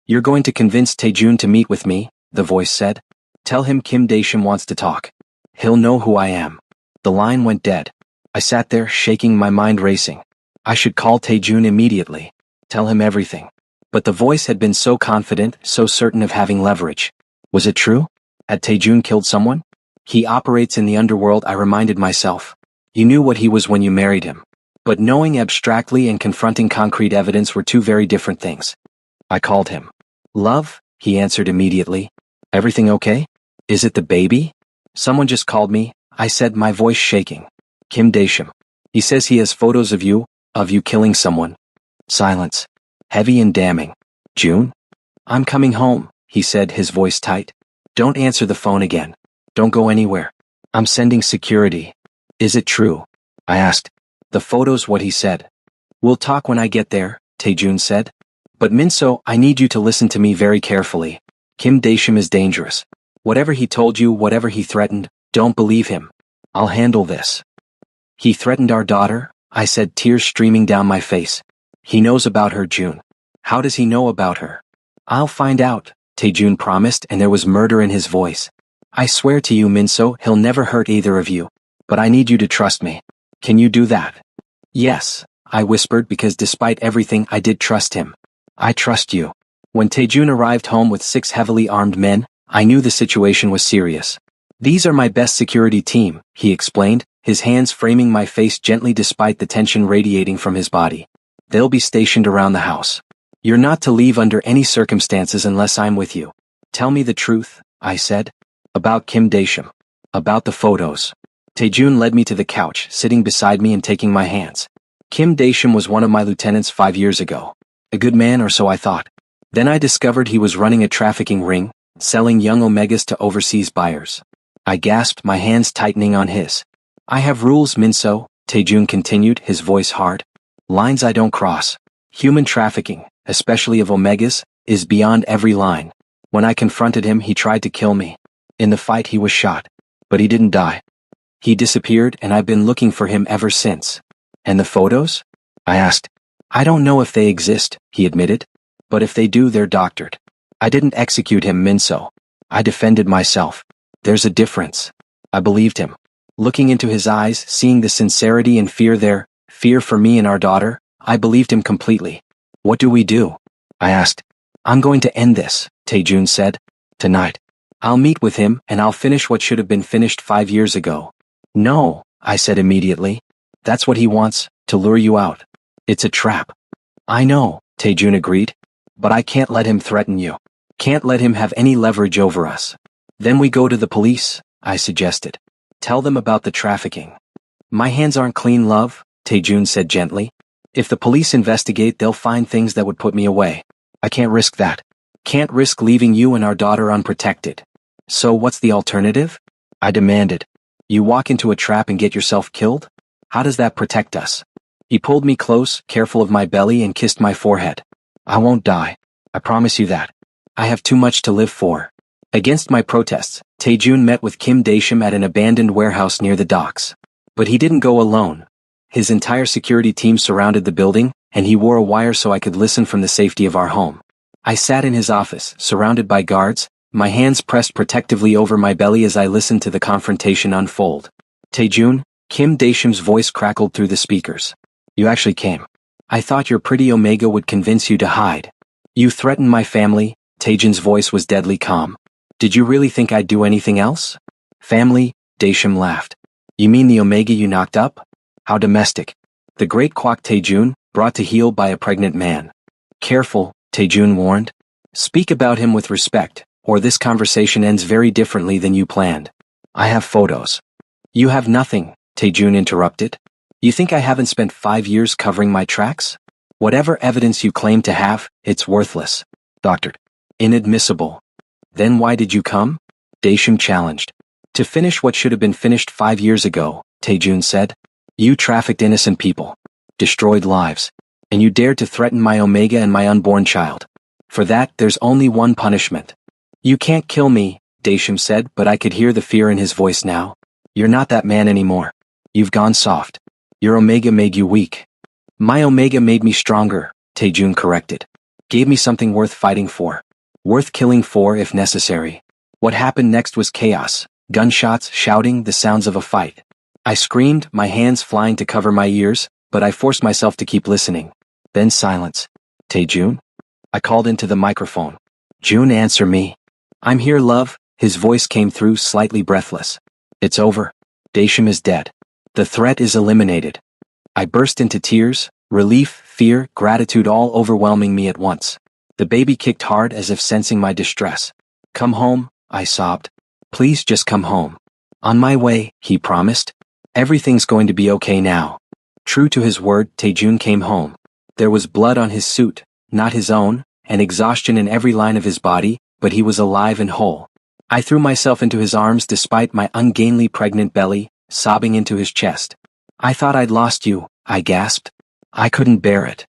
You're going to convince Taejun to meet with me, the voice said. Tell him Kim Daeshim wants to talk. He'll know who I am. The line went dead. I sat there, shaking, my mind racing. I should call Taejun immediately. Tell him everything. But the voice had been so confident, so certain of having leverage. Was it true? Had Taejun killed someone? He operates in the underworld, I reminded myself. You knew what he was when you married him. But knowing abstractly and confronting concrete evidence were two very different things. I called him. Love, he answered immediately. Everything okay? Is it the baby? Someone just called me, I said, my voice shaking. Kim Daeshim. He says he has photos of you killing someone. Silence. Heavy and damning. June? I'm coming home, he said, his voice tight. Don't answer the phone again. Don't go anywhere. I'm sending security. Is it true? I asked. The photos, what he said. We'll talk when I get there, Taejun said. But Minso, I need you to listen to me very carefully. Kim Daeshim is dangerous. Whatever he told you, whatever he threatened, don't believe him. I'll handle this. He threatened our daughter, I said, tears streaming down my face. He knows about her, June. How does he know about her? I'll find out, Taejun promised, and there was murder in his voice. I swear to you, Minso, he'll never hurt either of you. But I need you to trust me. Can you do that? Yes, I whispered, because despite everything I did trust him. I trust you. When Taejun arrived home with 6 heavily armed men, I knew the situation was serious. These are my best security team, he explained, his hands framing my face gently despite the tension radiating from his body. They'll be stationed around the house. You're not to leave under any circumstances unless I'm with you. Tell me the truth, I said. About Kim Daeshim. About the photos. Taejun led me to the couch, sitting beside me and taking my hands. Kim Daeshim was one of my lieutenants 5 years ago. A good man, or so I thought. Then I discovered he was running a trafficking ring, selling young omegas to overseas buyers. I gasped, my hands tightening on his. I have rules, Minso, Taejun continued, his voice hard. Lines I don't cross. Human trafficking, especially of omegas, is beyond every line. When I confronted him, he tried to kill me. In the fight he was shot. But he didn't die. He disappeared, and I've been looking for him ever since. And the photos? I asked. I don't know if they exist, he admitted. But if they do, they're doctored. I didn't execute him, Minso. I defended myself. There's a difference. I believed him. Looking into his eyes, seeing the sincerity and fear there, fear for me and our daughter, I believed him completely. What do we do? I asked. I'm going to end this, Taejun said. Tonight. I'll meet with him, and I'll finish what should have been finished 5 years ago. No, I said immediately. That's what he wants, to lure you out. It's a trap. I know, Taejun agreed. But I can't let him threaten you. Can't let him have any leverage over us. Then we go to the police, I suggested. Tell them about the trafficking. My hands aren't clean, love, Taejun said gently. If the police investigate, they'll find things that would put me away. I can't risk that. Can't risk leaving you and our daughter unprotected. So what's the alternative? I demanded. You walk into a trap and get yourself killed? How does that protect us? He pulled me close, careful of my belly, and kissed my forehead. I won't die. I promise you that. I have too much to live for. Against my protests, Taejun met with Kim Daeshim at an abandoned warehouse near the docks. But he didn't go alone. His entire security team surrounded the building, and he wore a wire so I could listen from the safety of our home. I sat in his office, surrounded by guards, my hands pressed protectively over my belly as I listened to the confrontation unfold. Taejun, Kim Daeshim's voice crackled through the speakers. You actually came. I thought your pretty Omega would convince you to hide. You threatened my family. Taejun's voice was deadly calm. Did you really think I'd do anything else? Family? Daeshim laughed. You mean the Omega you knocked up? How domestic. The great Kwak Taejun, brought to heel by a pregnant man. Careful, Taejun warned. Speak about him with respect, or this conversation ends very differently than you planned. I have photos. You have nothing, Taejun interrupted. You think I haven't spent 5 years covering my tracks? Whatever evidence you claim to have, it's worthless. Doctored. Inadmissible. Then why did you come? Daeshim challenged. To finish what should have been finished 5 years ago, Taejun said. You trafficked innocent people. Destroyed lives. And you dared to threaten my Omega and my unborn child. For that, there's only one punishment. You can't kill me, Daeshim said, but I could hear the fear in his voice now. You're not that man anymore. You've gone soft. Your Omega made you weak. My Omega made me stronger, Taejun corrected. Gave me something worth fighting for. Worth killing for if necessary. What happened next was chaos. Gunshots, shouting, the sounds of a fight. I screamed, my hands flying to cover my ears, but I forced myself to keep listening. Then silence. Taejun? I called into the microphone. Jun, answer me. I'm here, love. His voice came through, slightly breathless. It's over. Daeshim is dead. The threat is eliminated. I burst into tears, relief, fear, gratitude all overwhelming me at once. The baby kicked hard as if sensing my distress. Come home, I sobbed. Please just come home. On my way, he promised. Everything's going to be okay now. True to his word, Taejun came home. There was blood on his suit, not his own, and exhaustion in every line of his body, but he was alive and whole. I threw myself into his arms despite my ungainly pregnant belly, sobbing into his chest. I thought I'd lost you, I gasped. I couldn't bear it.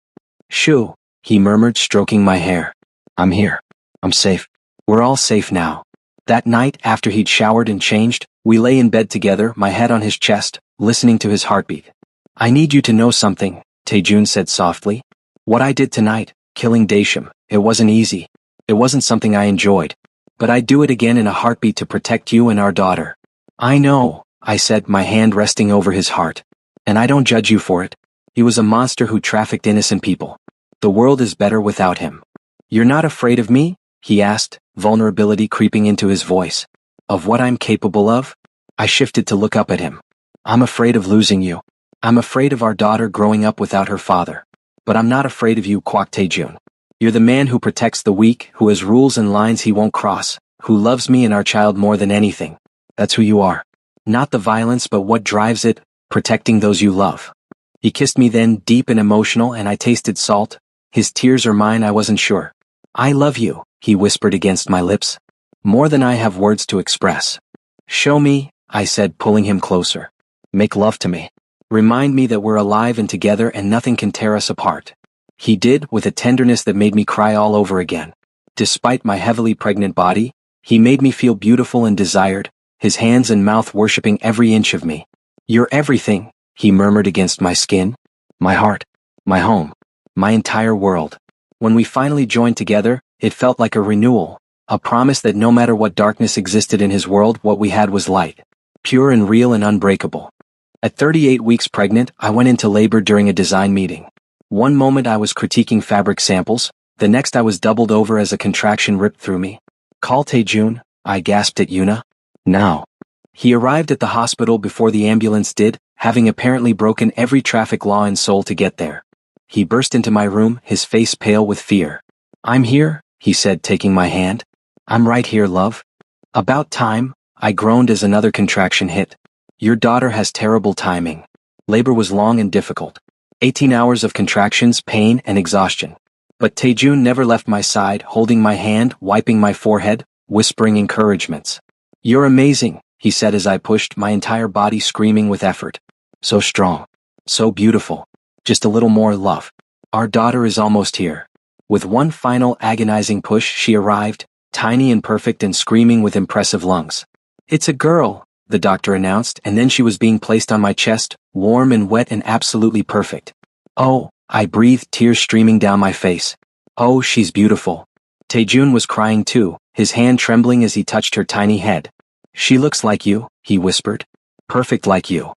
Shoo, he murmured, stroking my hair. I'm here. I'm safe. We're all safe now. That night, after he'd showered and changed, we lay in bed together, my head on his chest, listening to his heartbeat. I need you to know something, Taejun said softly. What I did tonight, killing Daeshim, it wasn't easy. It wasn't something I enjoyed. But I'd do it again in a heartbeat to protect you and our daughter. I know, I said, my hand resting over his heart. And I don't judge you for it. He was a monster who trafficked innocent people. The world is better without him. You're not afraid of me? He asked, vulnerability creeping into his voice. Of what I'm capable of? I shifted to look up at him. I'm afraid of losing you. I'm afraid of our daughter growing up without her father. But I'm not afraid of you, Kwak Taejun. You're the man who protects the weak, who has rules and lines he won't cross, who loves me and our child more than anything. That's who you are. Not the violence, but what drives it, protecting those you love. He kissed me then, deep and emotional, and I tasted salt. His tears or mine, I wasn't sure. I love you, he whispered against my lips. More than I have words to express. Show me, I said, pulling him closer. Make love to me. Remind me that we're alive and together and nothing can tear us apart. He did, with a tenderness that made me cry all over again. Despite my heavily pregnant body, he made me feel beautiful and desired, his hands and mouth worshipping every inch of me. You're everything, he murmured against my skin. My heart, my home, my entire world. When we finally joined together, it felt like a renewal, a promise that no matter what darkness existed in his world, what we had was light, pure and real and unbreakable. At 38 weeks pregnant, I went into labor during a design meeting. One moment I was critiquing fabric samples, the next I was doubled over as a contraction ripped through me. Call Taejun, I gasped at Yuna. Now. He arrived at the hospital before the ambulance did, having apparently broken every traffic law in Seoul to get there. He burst into my room, his face pale with fear. I'm here, he said, taking my hand. I'm right here, love. About time, I groaned as another contraction hit. Your daughter has terrible timing. Labor was long and difficult. 18 hours of contractions, pain, and exhaustion. But Taejun never left my side, holding my hand, wiping my forehead, whispering encouragements. You're amazing, he said as I pushed, my entire body screaming with effort. So strong. So beautiful. Just a little more love. Our daughter is almost here. With one final agonizing push, she arrived, tiny and perfect and screaming with impressive lungs. It's a girl, the doctor announced, and then she was being placed on my chest, warm and wet and absolutely perfect. Oh, I breathed, tears streaming down my face. Oh, she's beautiful. Taejun was crying too, his hand trembling as he touched her tiny head. She looks like you, he whispered. Perfect like you.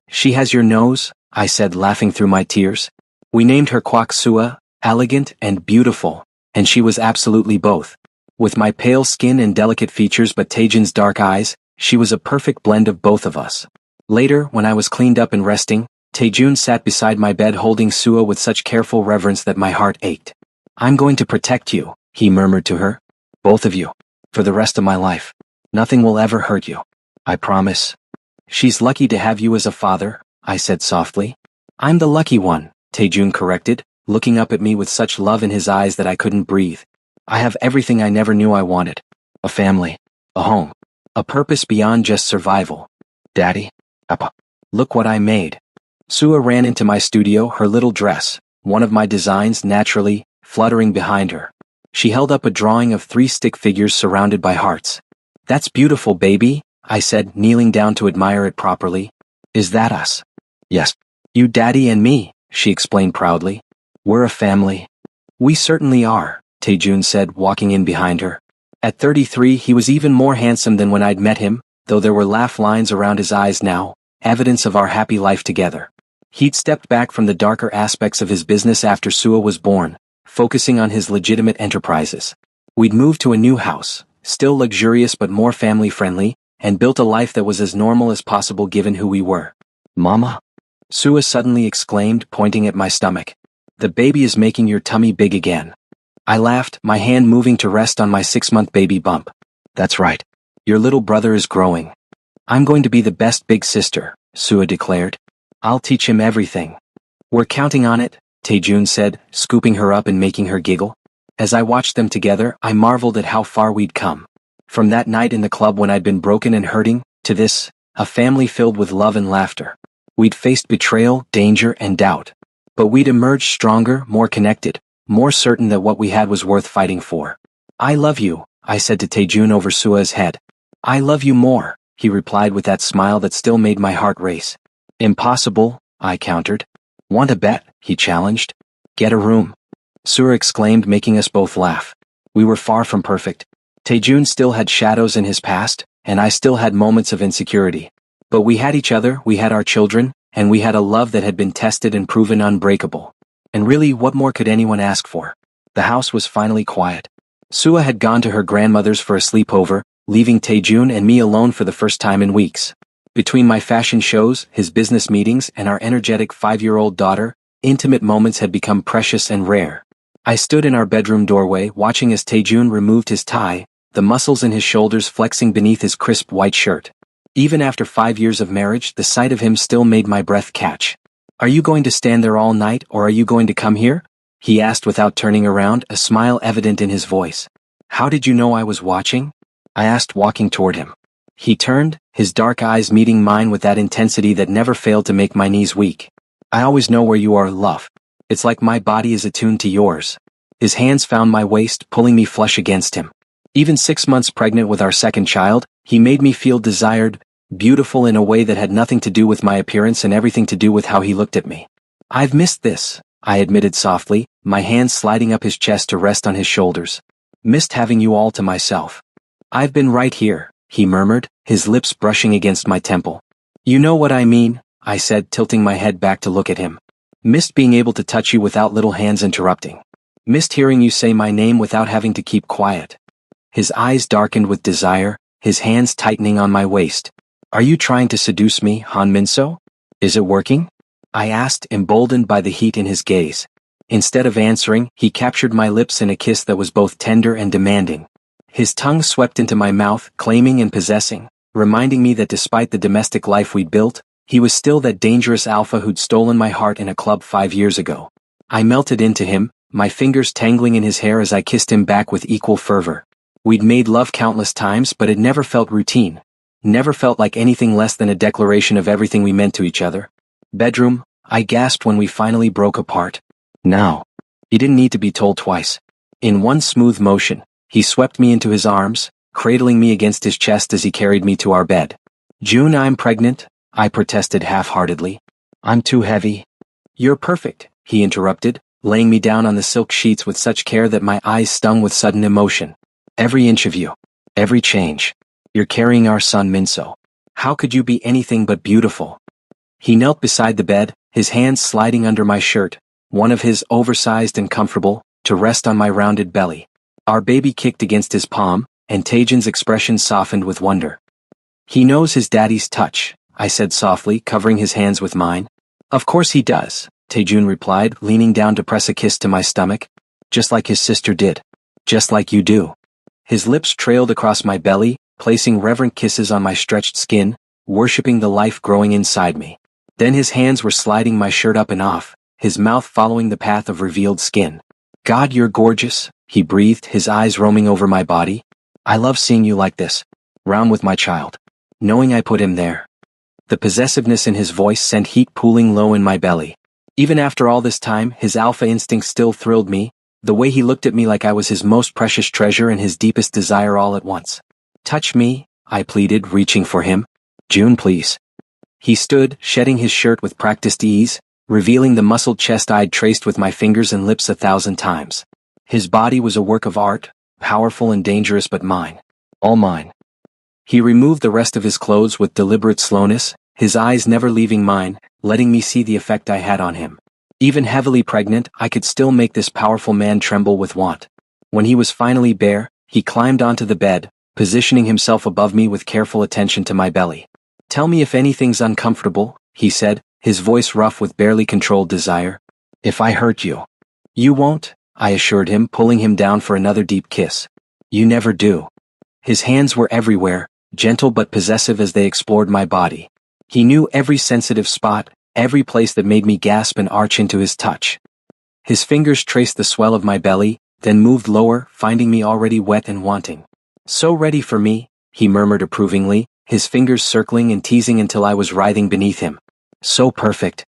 She has your nose, I said, laughing through my tears. We named her Kwak Sua, elegant and beautiful. and she was absolutely both. With my pale skin and delicate features but Taejun's dark eyes, she was a perfect blend of both of us. Later, when I was cleaned up and resting, Taejun sat beside my bed holding Suah with such careful reverence that my heart ached. "I'm going to protect you," he murmured to her. "Both of you. For the rest of my life. Nothing will ever hurt you. I promise." "She's lucky to have you as a father," I said softly. "I'm the lucky one," Taejun corrected, looking up at me with such love in his eyes that I couldn't breathe. "I have everything I never knew I wanted. A family. A home. A purpose beyond just survival. Daddy? Papa. Look what I made." Suah ran into my studio, her little dress, one of my designs naturally, fluttering behind her. She held up a drawing of 3 stick figures surrounded by hearts. "That's beautiful, baby," I said, kneeling down to admire it properly. "Is that us?" "Yes. You, Daddy, and me," she explained proudly. "We're a family." "We certainly are," Taejun said, walking in behind her. At 33, he was even more handsome than when I'd met him, though there were laugh lines around his eyes now, evidence of our happy life together. He'd stepped back from the darker aspects of his business after Suah was born, focusing on his legitimate enterprises. We'd moved to a new house, still luxurious but more family-friendly, and built a life that was as normal as possible given who we were. "Mama?" Suah suddenly exclaimed, pointing at my stomach. "The baby is making your tummy big again." I laughed, my hand moving to rest on my 6-month baby bump. "That's right. Your little brother is growing." "I'm going to be the best big sister," Suah declared. "I'll teach him everything." "We're counting on it," Taejun said, scooping her up and making her giggle. As I watched them together, I marveled at how far we'd come. From that night in the club when I'd been broken and hurting, to this, a family filled with love and laughter. We'd faced betrayal, danger, and doubt. But we'd emerged stronger, more connected, more certain that what we had was worth fighting for. "I love you," I said to Taejun over Suah's head. "I love you more," he replied with that smile that still made my heart race. "Impossible," I countered. "Want a bet?" he challenged. "Get a room," Suah exclaimed, making us both laugh. We were far from perfect. Taejun still had shadows in his past, and I still had moments of insecurity. But we had each other, we had our children, and we had a love that had been tested and proven unbreakable. And really, what more could anyone ask for? The house was finally quiet. Suah had gone to her grandmother's for a sleepover, leaving Taejun and me alone for the first time in weeks. Between my fashion shows, his business meetings, and our energetic 5-year-old daughter, intimate moments had become precious and rare. I stood in our bedroom doorway watching as Taejun removed his tie, the muscles in his shoulders flexing beneath his crisp white shirt. Even after 5 years of marriage, the sight of him still made my breath catch. "Are you going to stand there all night, or are you going to come here?" he asked without turning around, a smile evident in his voice. "How did you know I was watching?" I asked, walking toward him. He turned, his dark eyes meeting mine with that intensity that never failed to make my knees weak. "I always know where you are, love. It's like my body is attuned to yours." His hands found my waist, pulling me flush against him. Even 6 months pregnant with our second child, he made me feel desired, beautiful in a way that had nothing to do with my appearance and everything to do with how he looked at me. "I've missed this," I admitted softly, my hands sliding up his chest to rest on his shoulders. "Missed having you all to myself." "I've been right here," he murmured, his lips brushing against my temple. "You know what I mean," I said, tilting my head back to look at him. "Missed being able to touch you without little hands interrupting. Missed hearing you say my name without having to keep quiet." His eyes darkened with desire, his hands tightening on my waist. "Are you trying to seduce me, Han Minso? Is it working?" I asked, emboldened by the heat in his gaze. Instead of answering, he captured my lips in a kiss that was both tender and demanding. His tongue swept into my mouth, claiming and possessing, reminding me that despite the domestic life we'd built, he was still that dangerous alpha who'd stolen my heart in a club 5 years ago. I melted into him, my fingers tangling in his hair as I kissed him back with equal fervor. We'd made love countless times, but it never felt routine. Never felt like anything less than a declaration of everything we meant to each other. "Bedroom," I gasped when we finally broke apart. "Now." He didn't need to be told twice. In one smooth motion, he swept me into his arms, cradling me against his chest as he carried me to our bed. "June, I'm pregnant," I protested half-heartedly. "I'm too heavy." "You're perfect," he interrupted, laying me down on the silk sheets with such care that my eyes stung with sudden emotion. "Every inch of you. Every change. You're carrying our son Minso. How could you be anything but beautiful?" He knelt beside the bed, his hands sliding under my shirt, one of his oversized and comfortable, to rest on my rounded belly. Our baby kicked against his palm, and Taejun's expression softened with wonder. "He knows his daddy's touch," I said softly, covering his hands with mine. "Of course he does," Taejun replied, leaning down to press a kiss to my stomach. "Just like his sister did. Just like you do." His lips trailed across my belly, placing reverent kisses on my stretched skin, worshipping the life growing inside me. Then his hands were sliding my shirt up and off, his mouth following the path of revealed skin. "God, you're gorgeous," he breathed, his eyes roaming over my body. "I love seeing you like this, round with my child, knowing I put him there." The possessiveness in his voice sent heat pooling low in my belly. Even after all this time, his alpha instinct still thrilled me, the way he looked at me like I was his most precious treasure and his deepest desire all at once. "Touch me," I pleaded, reaching for him. "June, please." He stood, shedding his shirt with practiced ease, revealing the muscled chest I'd traced with my fingers and lips 1,000 times. His body was a work of art, powerful and dangerous, but mine. All mine. He removed the rest of his clothes with deliberate slowness, his eyes never leaving mine, letting me see the effect I had on him. Even heavily pregnant, I could still make this powerful man tremble with want. When he was finally bare, he climbed onto the bed, positioning himself above me with careful attention to my belly. "Tell me if anything's uncomfortable," he said, his voice rough with barely controlled desire. "If I hurt you." "You won't," I assured him, pulling him down for another deep kiss. "You never do." His hands were everywhere, gentle but possessive as they explored my body. He knew every sensitive spot, every place that made me gasp and arch into his touch. His fingers traced the swell of my belly, then moved lower, finding me already wet and wanting. "So ready for me," he murmured approvingly, his fingers circling and teasing until I was writhing beneath him. "So perfect."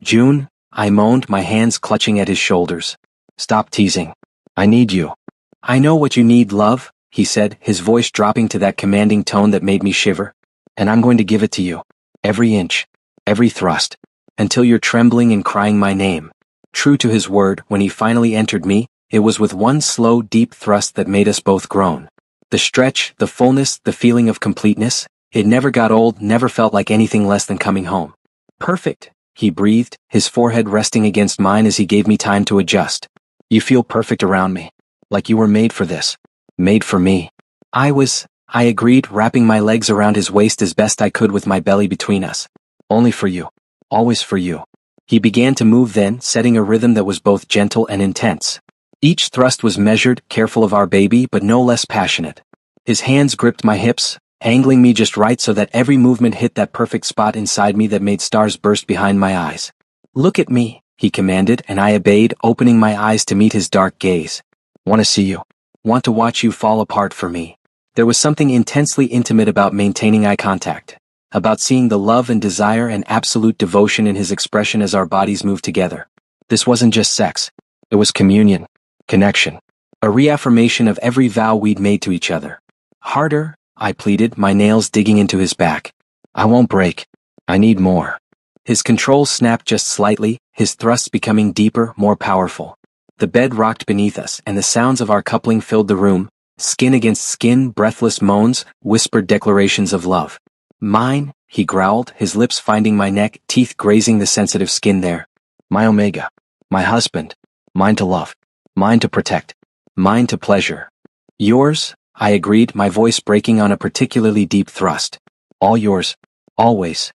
"June," I moaned, my hands clutching at his shoulders. "Stop teasing. I need you." "I know what you need, love," he said, his voice dropping to that commanding tone that made me shiver. "And I'm going to give it to you. Every inch. Every thrust. Until you're trembling and crying my name." True to his word, when he finally entered me, it was with one slow, deep thrust that made us both groan. The stretch, the fullness, the feeling of completeness, it never got old, never felt like anything less than coming home. "Perfect," he breathed, his forehead resting against mine as he gave me time to adjust. "You feel perfect around me. Like you were made for this. Made for me." I agreed, wrapping my legs around his waist as best I could with my belly between us. "Only for you. Always for you." He began to move then, setting a rhythm that was both gentle and intense. Each thrust was measured, careful of our baby, but no less passionate. His hands gripped my hips, angling me just right so that every movement hit that perfect spot inside me that made stars burst behind my eyes. "Look at me," he commanded, and I obeyed, opening my eyes to meet his dark gaze. "Want to see you. Want to watch you fall apart for me." There was something intensely intimate about maintaining eye contact, about seeing the love and desire and absolute devotion in his expression as our bodies moved together. This wasn't just sex. It was communion, connection, a reaffirmation of every vow we'd made to each other. "Harder," I pleaded, my nails digging into his back. "I won't break. I need more." His control snapped just slightly, his thrusts becoming deeper, more powerful. The bed rocked beneath us, and the sounds of our coupling filled the room, skin against skin, breathless moans, whispered declarations of love. "Mine," he growled, his lips finding my neck, teeth grazing the sensitive skin there. "My Omega. My husband. Mine to love. Mine to protect. Mine to pleasure." "Yours," I agreed, my voice breaking on a particularly deep thrust. "All yours. Always."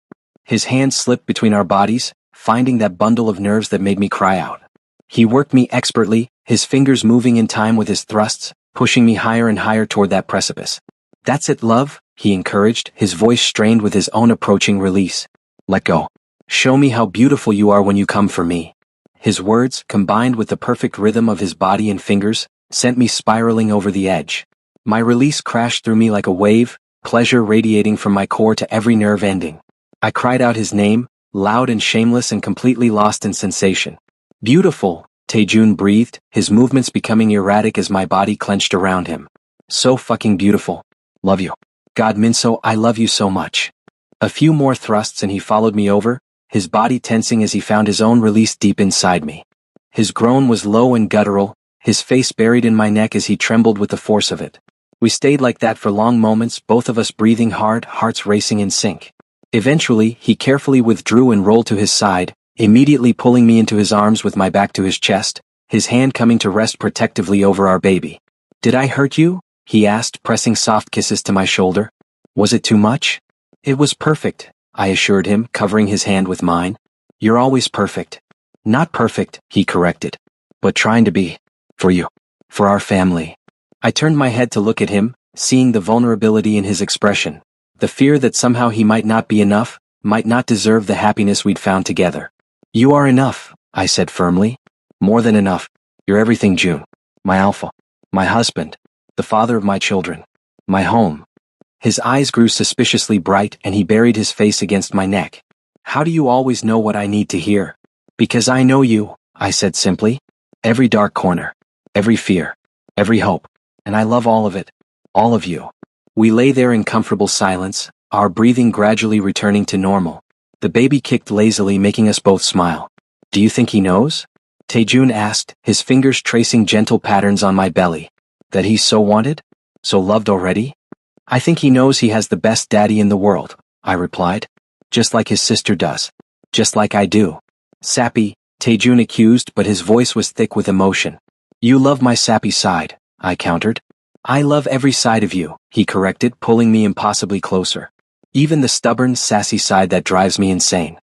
His hands slipped between our bodies, finding that bundle of nerves that made me cry out. He worked me expertly, his fingers moving in time with his thrusts, pushing me higher and higher toward that precipice. "That's it, love," he encouraged, his voice strained with his own approaching release. "Let go. Show me how beautiful you are when you come for me." His words, combined with the perfect rhythm of his body and fingers, sent me spiraling over the edge. My release crashed through me like a wave, pleasure radiating from my core to every nerve ending. I cried out his name, loud and shameless and completely lost in sensation. "Beautiful," Taejun breathed, his movements becoming erratic as my body clenched around him. "So fucking beautiful. Love you. God Minso, I love you so much." A few more thrusts and he followed me over, his body tensing as he found his own release deep inside me. His groan was low and guttural, his face buried in my neck as he trembled with the force of it. We stayed like that for long moments, both of us breathing hard, hearts racing in sync. Eventually, he carefully withdrew and rolled to his side, immediately pulling me into his arms with my back to his chest, his hand coming to rest protectively over our baby. "Did I hurt you?" he asked, pressing soft kisses to my shoulder. "Was it too much?" "It was perfect," I assured him, covering his hand with mine. "You're always perfect." "Not perfect," he corrected, "but trying to be. For you. For our family." I turned my head to look at him, seeing the vulnerability in his expression, the fear that somehow he might not be enough, might not deserve the happiness we'd found together. "You are enough," I said firmly. "More than enough. You're everything, June. My alpha. My husband. The father of my children. My home." His eyes grew suspiciously bright and he buried his face against my neck. "How do you always know what I need to hear?" "Because I know you," I said simply. "Every dark corner. Every fear. Every hope. And I love all of it. All of you." We lay there in comfortable silence, our breathing gradually returning to normal. The baby kicked lazily, making us both smile. "Do you think he knows?" Taejun asked, his fingers tracing gentle patterns on my belly. "That he's so wanted? So loved already?" "I think he knows he has the best daddy in the world," I replied. "Just like his sister does. Just like I do." "Sappy," Taejun accused, but his voice was thick with emotion. "You love my sappy side," I countered. "I love every side of you," he corrected, pulling me impossibly closer. "Even the stubborn, sassy side that drives me insane."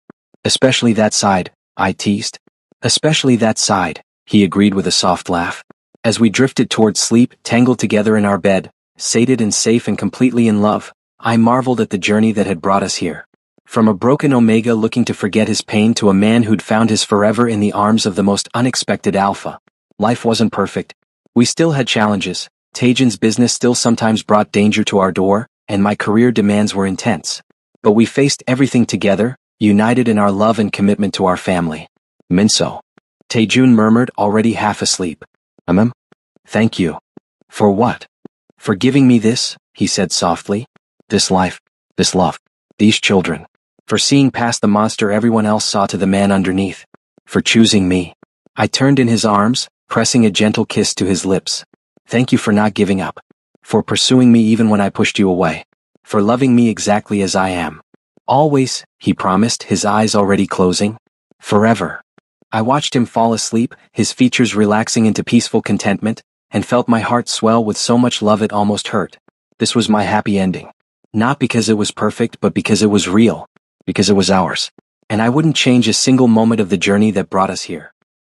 "Especially that side," I teased. "Especially that side," he agreed with a soft laugh. As we drifted towards sleep, tangled together in our bed, sated and safe and completely in love, I marveled at the journey that had brought us here. From a broken Omega looking to forget his pain to a man who'd found his forever in the arms of the most unexpected alpha. Life wasn't perfect. We still had challenges. Taejun's business still sometimes brought danger to our door, and my career demands were intense. But we faced everything together, united in our love and commitment to our family. "Minso," Taejun murmured, already half asleep. Thank you." "For what?" "For giving me this," he said softly. "This life, this love, these children. For seeing past the monster everyone else saw to the man underneath. For choosing me." I turned in his arms, pressing a gentle kiss to his lips. "Thank you for not giving up. For pursuing me even when I pushed you away. For loving me exactly as I am. Always," he promised, his eyes already closing. "Forever." I watched him fall asleep, his features relaxing into peaceful contentment, and felt my heart swell with so much love it almost hurt. This was my happy ending. Not because it was perfect, but because it was real. Because it was ours. And I wouldn't change a single moment of the journey that brought us here.